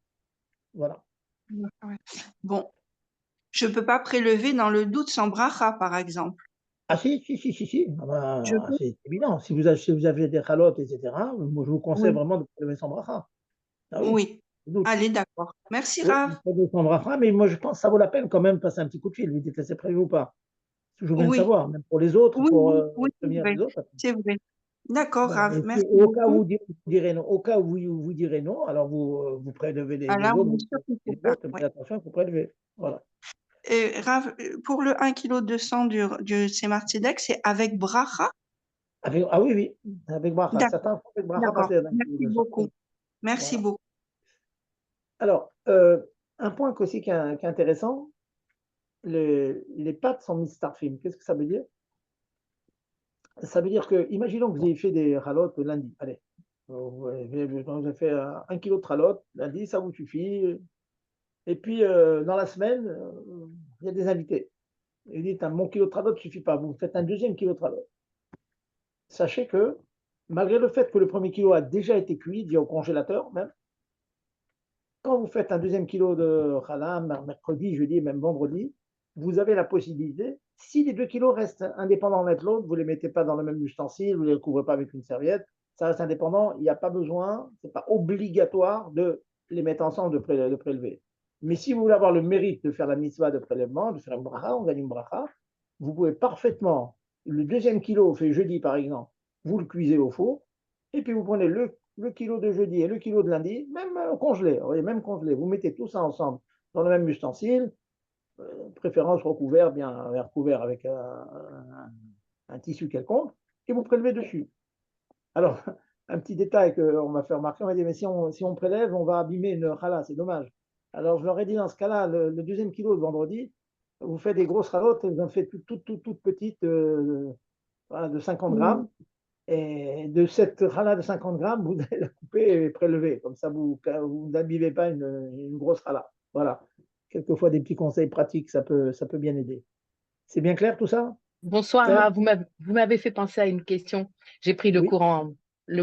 Voilà. Ouais. Bon, je peux pas prélever dans le doute sans bracha, par exemple. Ah si. Ah Je ben, peux? c'est évident. Si vous avez des chalotes, etc., moi, je vous conseille Oui. vraiment de prélever sans bracha. Ah oui, Oui. sans doute. Allez, d'accord. Merci, Oui, Rav. vous prélever sans bracha, mais moi, je pense que ça vaut la peine quand même de passer un petit coup de fil, lui dites c'est prévu ou pas. C'est toujours bien de Oui. savoir, même pour les autres, Oui, pour oui, oui, c'est prévenir vrai. les autres. C'est vrai. D'accord, Voilà. Rav. Et Merci au cas où beaucoup. vous direz non, au cas où vous direz non, alors vous prélevez Ah les là, autres, on est vous sûr qu'il faut prélevez les pas. autres, Ouais. mais attention, il faut prélever. Voilà. Et Rav, pour le 1,2 kg du Tzemar Tzedek, c'est avec bracha? Ah oui, avec bracha. D'accord. Certains font avec bracha D'accord. passer d'un kilo Merci de sang. beaucoup. Merci Voilà. beaucoup. Alors, un point aussi qui est intéressant, les pâtes sont mistarfim. Qu'est-ce que ça veut dire? Ça veut dire que, imaginons que vous ayez fait des ralottes lundi. Allez, vous avez fait 1 kilo de ralottes lundi, ça vous suffit. Et puis, dans la semaine, il y a des invités. Ils disent, mon kilo de ralottes ne suffit pas. Vous faites un deuxième kilo de ralottes. Sachez que, malgré le fait que le premier kilo a déjà été cuit, dit au congélateur même, quand vous faites un deuxième kilo de challah, mercredi, jeudi, même vendredi, vous avez la possibilité, si les 2 kilos restent indépendants l'un de l'autre, vous ne les mettez pas dans le même ustensile, vous ne les recouvrez pas avec une serviette, ça reste indépendant, il n'y a pas besoin, ce n'est pas obligatoire de les mettre ensemble, de prélever. Mais si vous voulez avoir le mérite de faire la mitzvah de prélèvement, de faire une bracha, on gagne une bracha, vous pouvez parfaitement, le deuxième kilo fait jeudi par exemple, vous le cuisez au four, et puis vous prenez le kilo de jeudi et le kilo de lundi, même congelé, vous voyez, même congelé, vous mettez tout ça ensemble dans le même ustensile, préférence recouvert, bien recouvert avec un tissu quelconque, et vous prélevez dessus. Alors, un petit détail qu'on m'a fait remarquer, on m'a dit, mais si on prélève, on va abîmer une challah, c'est dommage. Alors, je leur ai dit, dans ce cas-là, le deuxième kilo de vendredi, vous faites des grosses chalotes, vous en faites toutes petites, voilà, de 50 grammes, et de cette rala de 50 grammes, vous allez la couper et prélever. Comme ça, vous n'abîmez pas une grosse rala. Voilà. Quelquefois, des petits conseils pratiques, ça peut bien aider. C'est bien clair tout ça? Bonsoir, Claire? vous m'avez fait penser à une question. J'ai pris Oui, le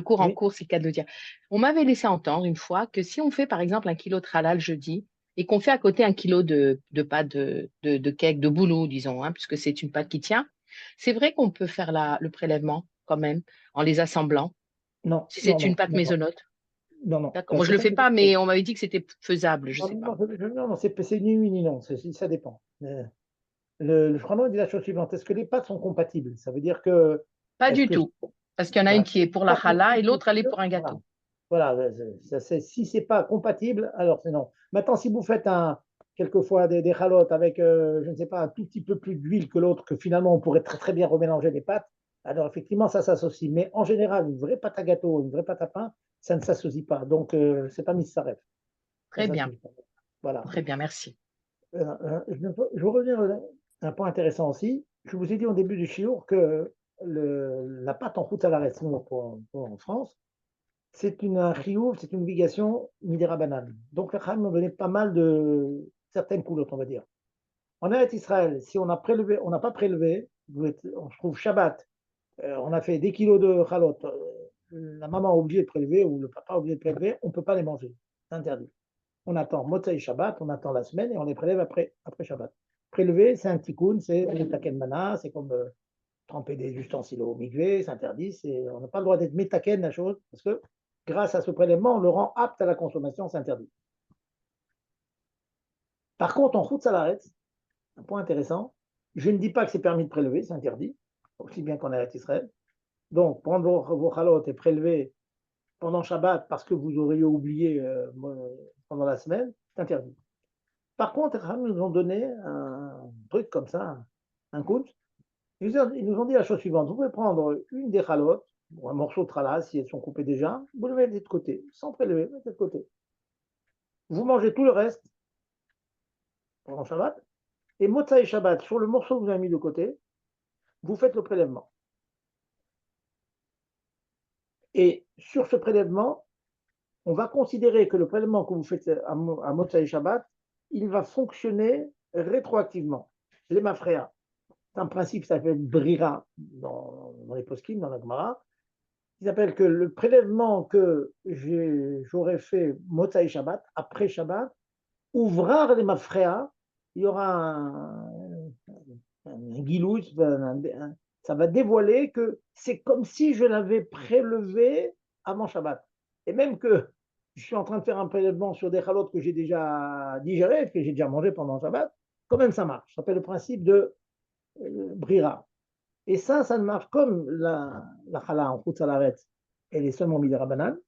cours en oui, cours, c'est le cas de le dire. On m'avait laissé entendre une fois que si on fait par exemple 1 kilo de halal jeudi et qu'on fait à côté 1 kilo de pâte de cake, de boulot, disons, hein, puisque c'est une pâte qui tient, c'est vrai qu'on peut faire le prélèvement quand même en les assemblant, non, si non, c'est une non, pâte non, non, maisonnote. non, non. D'accord. Ça, Moi, je c'est le pas fais tout à pas, fait. mais on m'avait dit que c'était faisable, je Non, sais non, pas. non, c'est ni oui ni non, ça dépend. Le Froment dit la chose suivante, est-ce que les pâtes sont compatibles? Ça veut dire que, Pas est-ce du que tout, parce qu'il y en a une voilà, qui est pour la pas challah et compatible, l'autre elle est pour un voilà. gâteau. Voilà, si c'est pas compatible, alors c'est non. Maintenant, si vous faites quelquefois des chalotes avec, je ne sais pas, un tout petit peu plus d'huile que l'autre, que finalement on pourrait très très bien remélanger les pâtes, alors effectivement ça s'associe. Mais en général, une vraie pâte à gâteau, une vraie pâte à pain, ça ne s'associe pas. Donc c'est pas mis ça rêve. Ça Très bien, s'associe pas. Voilà. très bien, merci. Je veux revenir à un point intéressant aussi. Je vous ai dit au début du chiour que la pâte en route à la en France, c'est un chiyuv, c'est une obligation midera banane. Donc, le Chachamim m'a donné pas mal de certaines coulottes, on va dire. En Eretz Israël, si on n'a pas prélevé, on se trouve Shabbat, on a fait des kilos de chalot, la maman a oublié de prélever ou le papa a oublié de prélever, on ne peut pas les manger. C'est interdit. On attend Motzei Shabbat, on attend la semaine et on les prélève après Shabbat. Prélever, c'est un tikkun, c'est le taken mana, c'est comme tremper des ustensiles au mikvé, c'est interdit. On n'a pas le droit d'être métaken la chose, parce que grâce à ce prélèvement, on le rend apte à la consommation, c'est interdit. Par contre, en route salaret, un point intéressant, je ne dis pas que c'est permis de prélever, c'est interdit, aussi bien qu'en Eretz Israël. Donc, prendre vos chalotes et prélever pendant Shabbat parce que vous auriez oublié pendant la semaine, c'est interdit. Par contre, ils nous ont donné un truc comme ça, un coup. Ils nous ont dit la chose suivante, vous pouvez prendre une des chalotes, ou un morceau de challah, si elles sont coupées déjà, vous le mettez de côté, sans prélever, mettez de côté. Vous mangez tout le reste pendant Shabbat, et Motzai Shabbat, sur le morceau que vous avez mis de côté, vous faites le prélèvement. Et sur ce prélèvement, on va considérer que le prélèvement que vous faites à Motzai Shabbat, il va fonctionner rétroactivement. Les mafréas. C'est un principe qui s'appelle brira dans les poskim, dans la Gemara. Il s'appelle que le prélèvement que j'aurais fait Motzai Shabbat, après Shabbat, ouvrar les mafréas, il y aura un guilouch, ça va dévoiler que c'est comme si je l'avais prélevé avant Shabbat. Et même que je suis en train de faire un prélèvement sur des chalotes que j'ai déjà digérées, que j'ai déjà mangé pendant Shabbat, quand même ça marche. Ça s'appelle le principe de brira. Et ça ne marche comme la chala en route salaret, elle est seulement midera banane.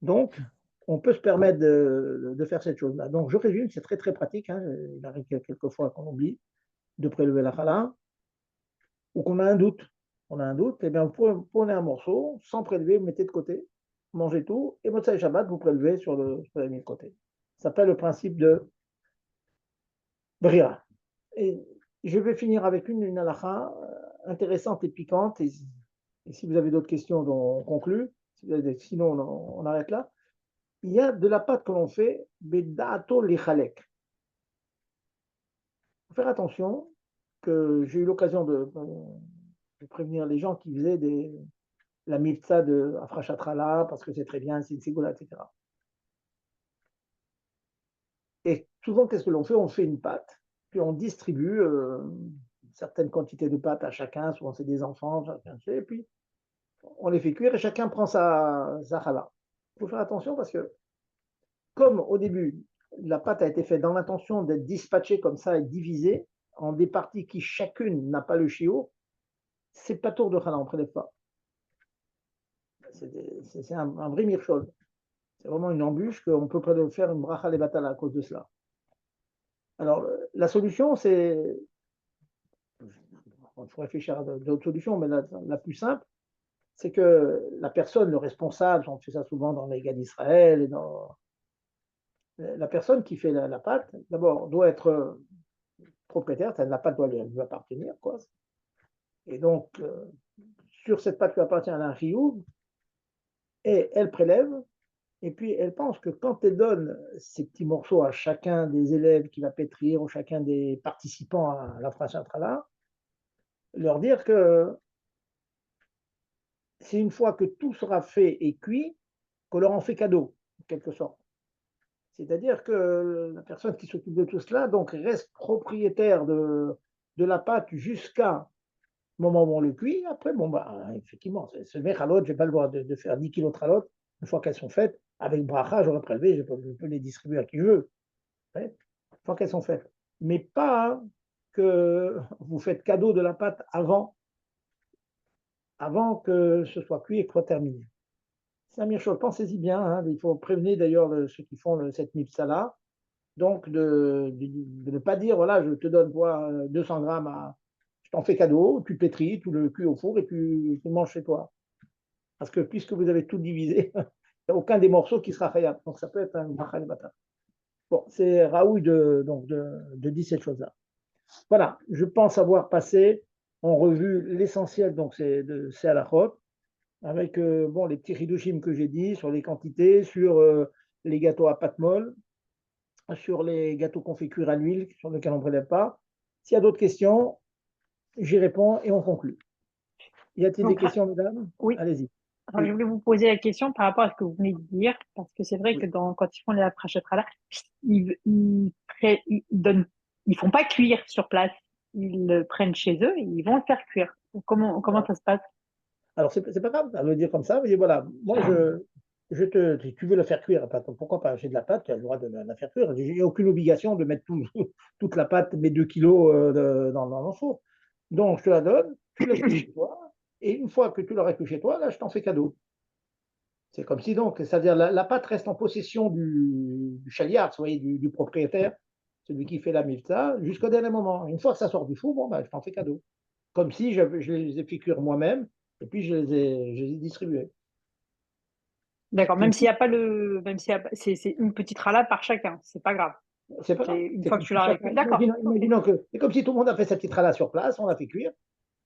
Donc, on peut se permettre de faire cette chose-là. Donc, je résume, c'est très très pratique. Hein. Il arrive quelquefois qu'on oublie de prélever la chala ou qu'on a un doute. On a un doute, et bien vous prenez un morceau, sans prélever, vous mettez de côté, mangez tout, et Motzai Shabbat, vous prélevez sur le mis de côté. Ça s'appelle le principe de brira. Et je vais finir avec une halakha intéressante et piquante. Et si vous avez d'autres questions, on conclut. Sinon, on arrête là. Il y a de la pâte que l'on fait, bedato lechalek. Il faut faire attention que j'ai eu l'occasion de prévenir les gens qui faisaient la mitzvah de Afrashatrala, parce que c'est très bien, c'est une ségoula, etc. Et souvent, qu'est-ce que l'on fait? On fait une pâte, puis on distribue certaines quantités de pâte à chacun, souvent c'est des enfants, chacun sait, et puis on les fait cuire et chacun prend sa challah. Il faut faire attention parce que, comme au début, la pâte a été faite dans l'intention d'être dispatchée comme ça et divisée en des parties qui chacune n'a pas le chiot, c'est pas tour de challah, on ne prélève pas. C'est un vrai mirchol. C'est vraiment une embûche qu'on peut faire une bracha levatala à cause de cela. Alors, la solution, c'est. Il faut réfléchir à d'autres solutions, mais la plus simple, c'est que la personne, le responsable, on fait ça souvent dans les gars d'Israël, la personne qui fait la pâte, d'abord, doit être propriétaire, la pâte doit lui appartenir, quoi. Et donc, sur cette pâte qui appartient à un rioub, et elle prélève, et puis elle pense que quand elle donne ces petits morceaux à chacun des élèves qui va pétrir ou chacun des participants à la Trala, leur dire que c'est une fois que tout sera fait et cuit qu'on leur en fait cadeau, en quelque sorte. C'est-à-dire que la personne qui s'occupe de tout cela donc reste propriétaire de la pâte jusqu'à le moment où on le cuit. Après, bon, bah, effectivement, ce mechalot, je n'ai pas le droit de faire 10 kilos de chalot. Une fois qu'elles sont faites, avec bracha, j'aurais prélevé, je peux les distribuer à qui je veux. Ouais, une fois qu'elles sont faites. Mais pas que vous faites cadeau de la pâte avant que ce soit cuit et que ce soit terminé. C'est la meilleure chose, pensez-y bien. Hein. Il faut prévenir d'ailleurs ceux qui font cette mitzvah-là. Donc, de ne pas dire, voilà, je te donne quoi, 200 grammes, je t'en fais cadeau, tu pétris, tu le cuis au four et tu manges chez toi. Parce que puisque vous avez tout divisé, il n'y a aucun des morceaux qui sera khayab. Donc, ça peut être un bracha bata. Bon, c'est Raoul de dire cette chose-là. Voilà, je pense avoir passé en revue l'essentiel donc de ces halachot, avec les petits hidushim que j'ai dit sur les quantités, sur les gâteaux à pâte molle. sur les gâteaux qu'on fait cuire à l'huile, sur lesquels on ne prélève pas. S'il y a d'autres questions, j'y réponds et on conclut. Y a-t-il des Donc, questions, mesdames? oui. Allez-y. Alors, je voulais vous poser la question par rapport à ce que vous venez de dire, parce que c'est vrai Oui. que quand ils font les là, ils font pas cuire sur place. Ils le prennent chez eux et ils vont le faire cuire. Donc, comment ça se passe? Alors, c'est pas grave à le dire comme ça, mais voilà, moi, si tu veux le faire cuire, pourquoi pas? J'ai de la pâte, tu as le droit de la faire cuire. J'ai aucune obligation de mettre toute la pâte, mes 2 kilos dans le four. Donc, je te la donne, tu la cuis chez toi, et une fois que tu l'auras cuit chez toi, là, je t'en fais cadeau. C'est comme si donc, c'est-à-dire la pâte reste en possession du chaliard, vous voyez, du propriétaire, celui qui fait la milta, jusqu'au dernier moment. Une fois que ça sort du four, bon, ben, je t'en fais cadeau. Comme si je les ai fait cuire moi-même, et puis je les ai distribués. D'accord, même s'il n'y a pas c'est une petite râlade par chacun, c'est pas grave. C'est pas grave. Une C'est fois comme que tu si l'as chacun- cuit. D'accord. imaginons que c'est comme si tout le monde a fait sa petite râlade sur place, on l'a fait cuire,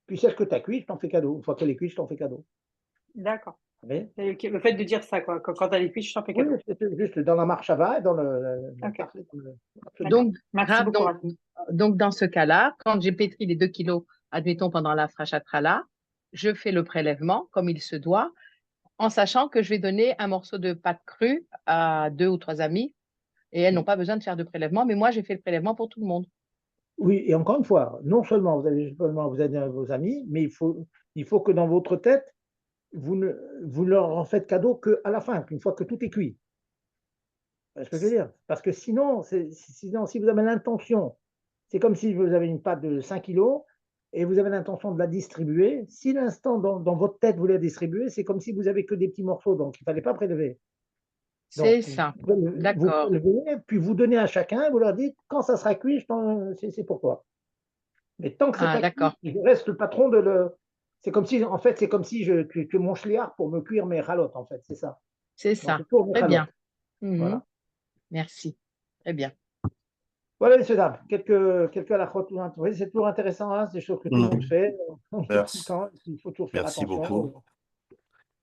puis celle que tu as cuite, je t'en fais cadeau. Une fois qu'elle est cuite, je t'en fais cadeau. D'accord. Vous voyez. Le fait de dire ça, quoi, quand elle est cuite, je t'en fais Oui, cadeau. c'est juste dans la marche à va et dans Ok. parfait. D'accord. Donc, Merci Rav, beaucoup, Rav. donc, dans ce cas-là, quand j'ai pétri les 2 kilos, admettons pendant la frachatrala, je fais le prélèvement comme il se doit, en sachant que je vais donner un morceau de pâte crue à 2 ou 3 amis et elles n'ont pas besoin de faire de prélèvement, mais moi, j'ai fait le prélèvement pour tout le monde. Oui, et encore une fois, non seulement vous avez vos amis, mais il faut que dans votre tête, vous leur en faites cadeau qu'à la fin, une fois que tout est cuit. C'est ce que je veux dire. Parce que sinon, sinon si vous avez l'intention, c'est comme si vous avez une pâte de 5 kilos et vous avez l'intention de la distribuer. Si l'instant dans votre tête vous la distribuez, c'est comme si vous avez que des petits morceaux, donc il ne fallait pas prélever. C'est Donc, ça. vous D'accord. prélevez, puis vous donnez à chacun, vous leur dites, quand ça sera cuit, c'est pour toi. Mais tant que c'est Ah, pas cuit, d'accord. je reste le patron de le. C'est comme si, en fait, c'est comme si que mon chliard pour me cuire mes ralottes, en fait, c'est ça. C'est Donc, ça. c'est pour mes Très bien. ralottes. Voilà. Merci. Très bien. Voilà, messieurs, dames, quelques halakhot. Vous voyez, c'est toujours intéressant, hein, c'est des choses que tout le monde fait. Tout le Merci. temps, il faut toujours faire Merci attention. beaucoup.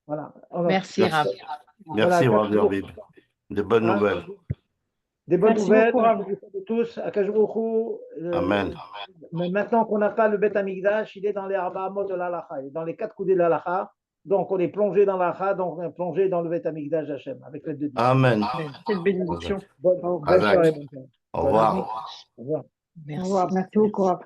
Voilà. Merci, Rav. Merci, Voilà, Rav Yerbib. De bonnes hein, nouvelles. des bonnes Merci nouvelles, beaucoup, Rav. de tous, à Kajoukou. Amen. Mais maintenant qu'on n'a pas le Beth Amikdash, il est dans les Arbaamot de l'Alacha, il est dans les 4 coudées de l'Alacha. Donc on est plongé dans l'Alacha, donc on est plongé dans le Beth Amikdash d'Hachem, avec l'aide de Dieu. Amen. Quelle bénédiction. Bonne Hazak. soirée, mon père. Au Bonne revoir. nuit. Au revoir. Au Merci. revoir. Merci beaucoup, Rav.